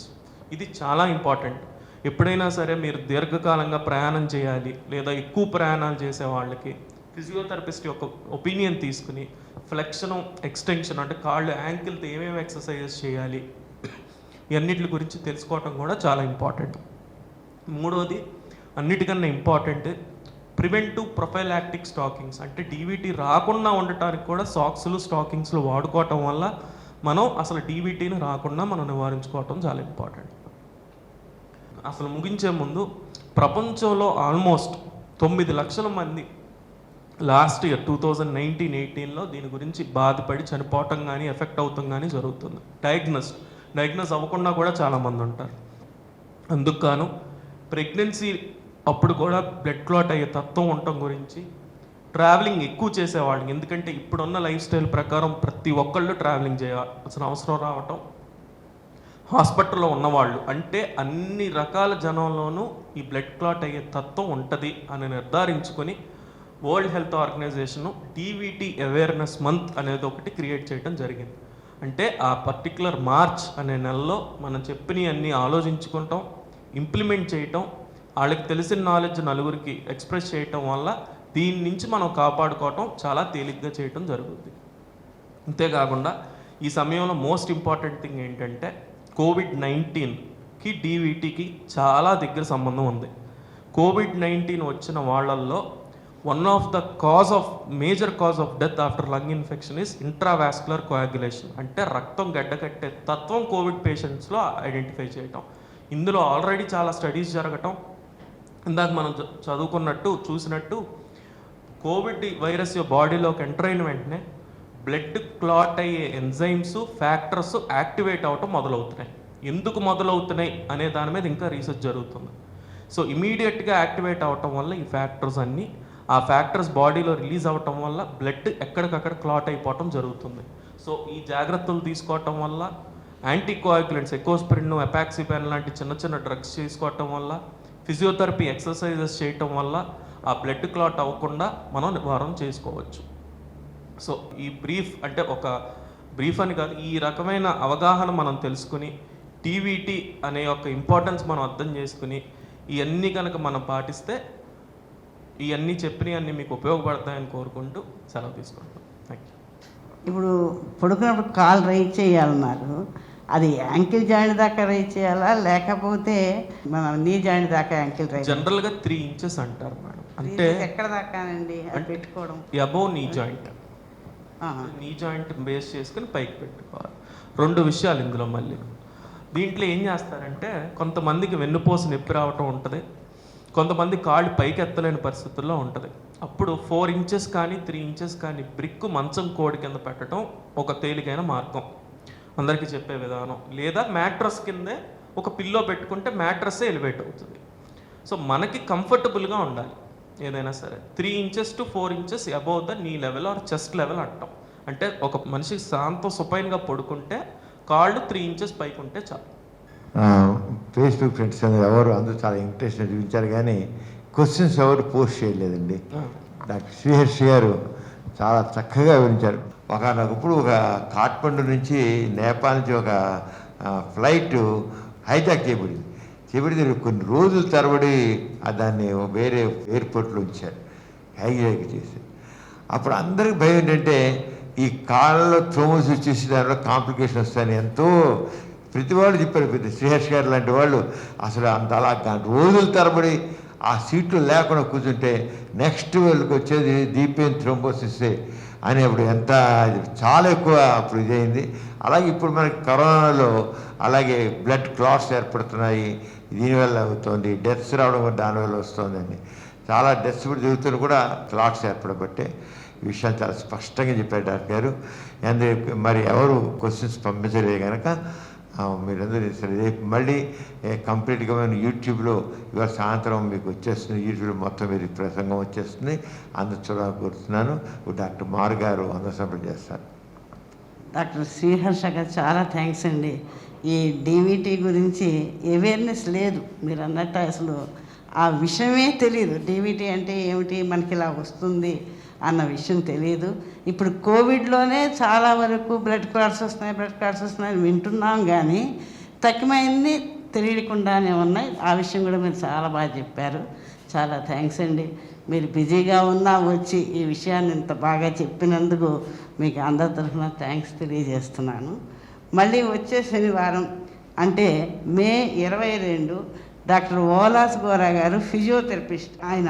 ఇది చాలా ఇంపార్టెంట్. ఎప్పుడైనా సరే మీరు దీర్ఘకాలంగా ప్రయాణం చేయాలి లేదా ఎక్కువ ప్రయాణాలు చేసే వాళ్ళకి ఫిజియోథెరపిస్ట్ యొక్క ఒపీనియన్ తీసుకుని ఫ్లెక్షన్ ఎక్స్టెన్షన్ అంటే కాళ్ళు యాంకిల్తో ఏమేమి ఎక్సర్సైజెస్ చేయాలి ఇవన్నిటి గురించి తెలుసుకోవటం కూడా చాలా ఇంపార్టెంట్. మూడవది అన్నిటికన్నా ఇంపార్టెంట్ ప్రివెంటివ్ ప్రొఫైలాక్టిక్ స్టాకింగ్స్, అంటే డీవీటీ రాకుండా ఉండటానికి కూడా సాక్స్లు స్టాకింగ్స్లు వాడుకోవటం వల్ల మనం అసలు డీవీటీని రాకుండా మనం నివారించుకోవటం చాలా ఇంపార్టెంట్. అసలు ముగించే ముందు ప్రపంచంలో ఆల్మోస్ట్ 9 లక్షల మంది లాస్ట్ ఇయర్ 2019-18లో దీని గురించి బాధపడి చనిపోవటం కానీ ఎఫెక్ట్ అవుతాం కానీ జరుగుతుంది. డయాగ్నోస్ అవ్వకుండా కూడా చాలామంది ఉంటారు. అందుకు గాను ప్రెగ్నెన్సీ అప్పుడు కూడా బ్లడ్ క్లాట్ అయ్యే తత్వం ఉండటం గురించి, ట్రావెలింగ్ ఎక్కువ చేసేవాళ్ళకి, ఎందుకంటే ఇప్పుడున్న లైఫ్ స్టైల్ ప్రకారం ప్రతి ఒక్కళ్ళు ట్రావెలింగ్ చేయాల్సిన అవసరం రావటం, హాస్పిటల్లో ఉన్నవాళ్ళు అంటే అన్ని రకాల జనంలోనూ ఈ బ్లడ్ క్లాట్ అయ్యే తత్వం ఉంటుంది అని నిర్ధారించుకొని World Health Organisation DVT awareness month అనేది ఒకటి క్రియేట్ చేయడం జరిగింది. అంటే ఆ పర్టికులర్ మార్చ్ అనే నెలలో మనం చెప్పినవన్నీ ఆలోచించుకుంటాం, ఇంప్లిమెంట్ చేయటం, వాళ్ళకి తెలిసిన నాలెడ్జ్ నలుగురికి ఎక్స్ప్రెస్ చేయటం వల్ల దీని నుంచి మనం కాపాడుకోవటం చాలా తేలిగ్గా చేయటం జరుగుతుంది. అంతేకాకుండా ఈ సమయంలో మోస్ట్ ఇంపార్టెంట్ థింగ్ ఏంటంటే కోవిడ్-19కి డీవీటీకి చాలా దగ్గర సంబంధం ఉంది. కోవిడ్-19 వచ్చిన వాళ్ళల్లో one of the major cause of death after lung infection is intravascular coagulation, అంటే రక్తం గడ్డకట్టే తత్వం కోవిడ్ పేషెంట్స్లో ఐడెంటిఫై చేయటం. ఇందులో ఆల్రెడీ చాలా స్టడీస్ జరగటం, ఇందాక మనం చూసినట్టు కోవిడ్ వైరస్ బాడీలోకి ఎంటర్ అయిన వెంటనే బ్లడ్ క్లాట్ అయ్యే ఎంజైమ్స్ ఫ్యాక్టర్స్ యాక్టివేట్ అవ్వటం మొదలవుతున్నాయి. ఎందుకు మొదలవుతున్నాయి అనే దాని మీద ఇంకా రీసెర్చ్ జరుగుతుంది. సో ఇమీడియట్గా యాక్టివేట్ అవ్వటం వల్ల ఈ ఫ్యాక్టర్స్ అన్నీ ఆ ఫ్యాక్టర్స్ బాడీలో రిలీజ్ అవ్వటం వల్ల బ్లడ్ ఎక్కడికక్కడ క్లాట్ అయిపోవటం జరుగుతుంది. సో ఈ జాగ్రత్తలు తీసుకోవటం వల్ల యాంటీకోయాగ్యులెంట్స్ ఎకోస్ప్రిన్, ఎపాక్సిపెన్ లాంటి చిన్న చిన్న డ్రగ్స్ తీసుకోవటం వల్ల, ఫిజియోథెరపీ ఎక్సర్సైజెస్ చేయటం వల్ల ఆ బ్లడ్ క్లాట్ అవ్వకుండా మనం నివారణ చేసుకోవచ్చు. సో ఈ అంటే ఒక బ్రీఫ్ అని కాదు, ఈ రకమైన అవగాహన మనం తెలుసుకుని డీవీటీ అనే యొక్క ఇంపార్టెన్స్ మనం అర్థం చేసుకుని ఇవన్నీ కనుక మనం పాటిస్తే ఇవన్నీ చెప్పినవన్నీ మీకు ఉపయోగపడతాయని కోరుకుంటూ సెలవు తీసుకుంటాం. Thank you. ఇప్పుడు పడుకున్నప్పుడు కాలు రైజ్ చేయాలన్నారు, అది యాంకిల్ జాయింట్ దాకా రైజ్ చేయాలా లేకపోతే మన నీ జాయింట్ దాకా యాంకిల్ రైజ్? జనరల్గా 3 ఇంచెస్ అంటారు మేడం. అంటే ఎక్కడ దాకానండి అది పెట్టుకోవడం? Above knee joint, knee joint base చేసుకుని పైకి పెట్టుకోవాలి. 2 విషయాలు ఇందులో మళ్ళీ. దీంట్లో ఏం చేస్తారంటే కొంతమందికి వెన్నుపూస నొప్పి రావటం ఉంటుంది, కొంతమంది కాళ్ళు పైకి ఎత్తలేని పరిస్థితుల్లో ఉంటుంది. అప్పుడు 4 ఇంచెస్ కానీ 3 ఇంచెస్ కానీ బ్రిక్ మంచం కోడి కింద పెట్టడం ఒక తేలికైన మార్గం అందరికీ చెప్పే విధానం. లేదా మ్యాట్రస్ కిందే ఒక పిల్లో పెట్టుకుంటే మ్యాట్రస్సే ఎలివేట్ అవుతుంది. సో మనకి కంఫర్టబుల్గా ఉండాలి ఏదైనా సరే. 3 inches to 4 inches above the నీ లెవెల్ ఆర్ చెస్ట్ లెవెల్ అంటాం. అంటే ఒక మనిషి శాంతం సుపైన్గా పడుకుంటే కాళ్ళు 3 ఇంచెస్ పైకి ఉంటే చాలు. ఫేస్బుక్ ఫ్రెండ్స్ ఎవరు అందరూ చాలా ఇంట్రెస్ట్ చూపించారు కానీ క్వశ్చన్స్ ఎవరు పోస్ట్ చేయలేదండి. డాక్టర్ శ్రీహర్ష్ గారు చాలా చక్కగా వివరించారు. ఒకనొకప్పుడు ఒక కాఠ్మండు నుంచి నేపాల్ నుంచి ఒక ఫ్లైట్ హైజాక్ చేయబడింది. కొన్ని రోజుల తరబడి దాన్ని వేరే ఎయిర్పోర్ట్లో ఉంచారు, హైజాక్ చేసి. అప్పుడు అందరికి భయం ఏంటంటే ఈ కాళ్ళలో థ్రోమోస్ వచ్చేసి దానిలో కాంప్లికేషన్ వస్తాయని ఎంతో ప్రతి వాళ్ళు చెప్పారు. పెద్ద శ్రీహర్ష్ గారు లాంటి వాళ్ళు అసలు అంత అలా రోజుల తరబడి ఆ సీట్లు లేకుండా కూర్చుంటే నెక్స్ట్ వాళ్ళకి వచ్చేది డీప్ థ్రోంబోసిస్ అని అప్పుడు ఎంత చాలా ఎక్కువ అప్పుడు ఇదైంది. అలాగే ఇప్పుడు మనకి కరోనాలో అలాగే బ్లడ్ క్లాట్స్ ఏర్పడుతున్నాయి, దీనివల్ల అవుతుంది. డెత్స్ రావడం దానివల్ల వస్తుందండి. చాలా డెత్స్ కూడా జరుగుతున్న కూడా క్లాట్స్ ఏర్పడబట్టే ఈ విషయాన్ని చాలా స్పష్టంగా చెప్పారు డాక్టర్ గారు. మరి ఎవరు క్వశ్చన్స్ పంపించలేదు కనుక మీరందరూ సరే రేపు మళ్ళీ కంప్లీట్గా మేము యూట్యూబ్లో ఇవాళ సాయంత్రం మీకు వచ్చేస్తుంది, యూట్యూబ్లో మొత్తం మీరు ప్రసంగం వచ్చేస్తుంది, అందరూ చూడాలని కోరుతున్నాను. డాక్టర్ మారు గారు అందరూ సంప్రదించి చేస్తారు. డాక్టర్ శ్రీహర్ష గారు చాలా థ్యాంక్స్ అండి. ఈ డీవీటీ గురించి అవేర్నెస్ లేదు, మీరు అన్నట్టు అసలు ఆ విషయమే తెలియదు. డీవీటీ అంటే ఏమిటి, మనకి ఇలా వస్తుంది అన్న విషయం తెలియదు. ఇప్పుడు కోవిడ్లోనే చాలా వరకు బ్లడ్ క్లాట్స్ వస్తున్నాయని వింటున్నాం, కానీ తక్కువైంది తెలియకుండానే ఉన్నాయి. ఆ విషయం కూడా మీరు చాలా బాగా చెప్పారు. చాలా థ్యాంక్స్ అండి. మీరు బిజీగా ఉన్నా వచ్చి ఈ విషయాన్ని ఇంత బాగా చెప్పినందుకు మీకు అందరి తరఫున థ్యాంక్స్ తెలియజేస్తున్నాను. మళ్ళీ వచ్చే శనివారం అంటే మే 22 డాక్టర్ ఓలాస్ గోరా గారు ఫిజియోథెరపిస్ట్. ఆయన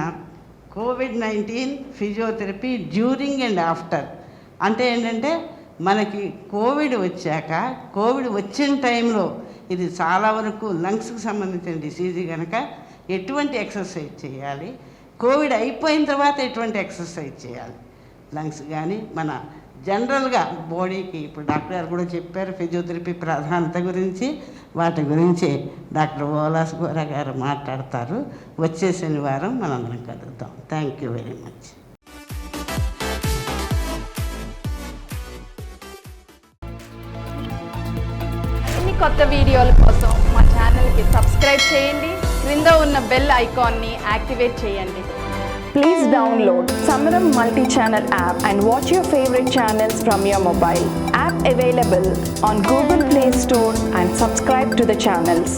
COVID-19 physiotherapy during and after. అంటే ఏంటంటే మనకి కోవిడ్ వచ్చాక, కోవిడ్ వచ్చిన టైంలో ఇది చాలా వరకు లంగ్స్కి సంబంధించిన డిసీజ్ కనుక ఎటువంటి ఎక్సర్సైజ్ చేయాలి, కోవిడ్ అయిపోయిన తర్వాత ఎటువంటి ఎక్సర్సైజ్ చేయాలి, లంగ్స్ కానీ మన జనరల్గా బాడీకి. ఇప్పుడు డాక్టర్ గారు కూడా చెప్పారు ఫిజియోథెరపీ ప్రాధాన్యత గురించి. వాటి గురించి డాక్టర్ ఓలాస్ గోరా గారు మాట్లాడతారు. వచ్చే శనివారం మనందరం కలుద్దాం. Thank you very much. కొత్త వీడియోల కోసం మా ఛానల్కి సబ్స్క్రైబ్ చేయండి. క్రింద ఉన్న బెల్ ఐకాన్ని యాక్టివేట్ చేయండి. Please download Samaram multi-channel app and watch your favorite channels from your mobile. App available on Google Play Store and subscribe to the channels.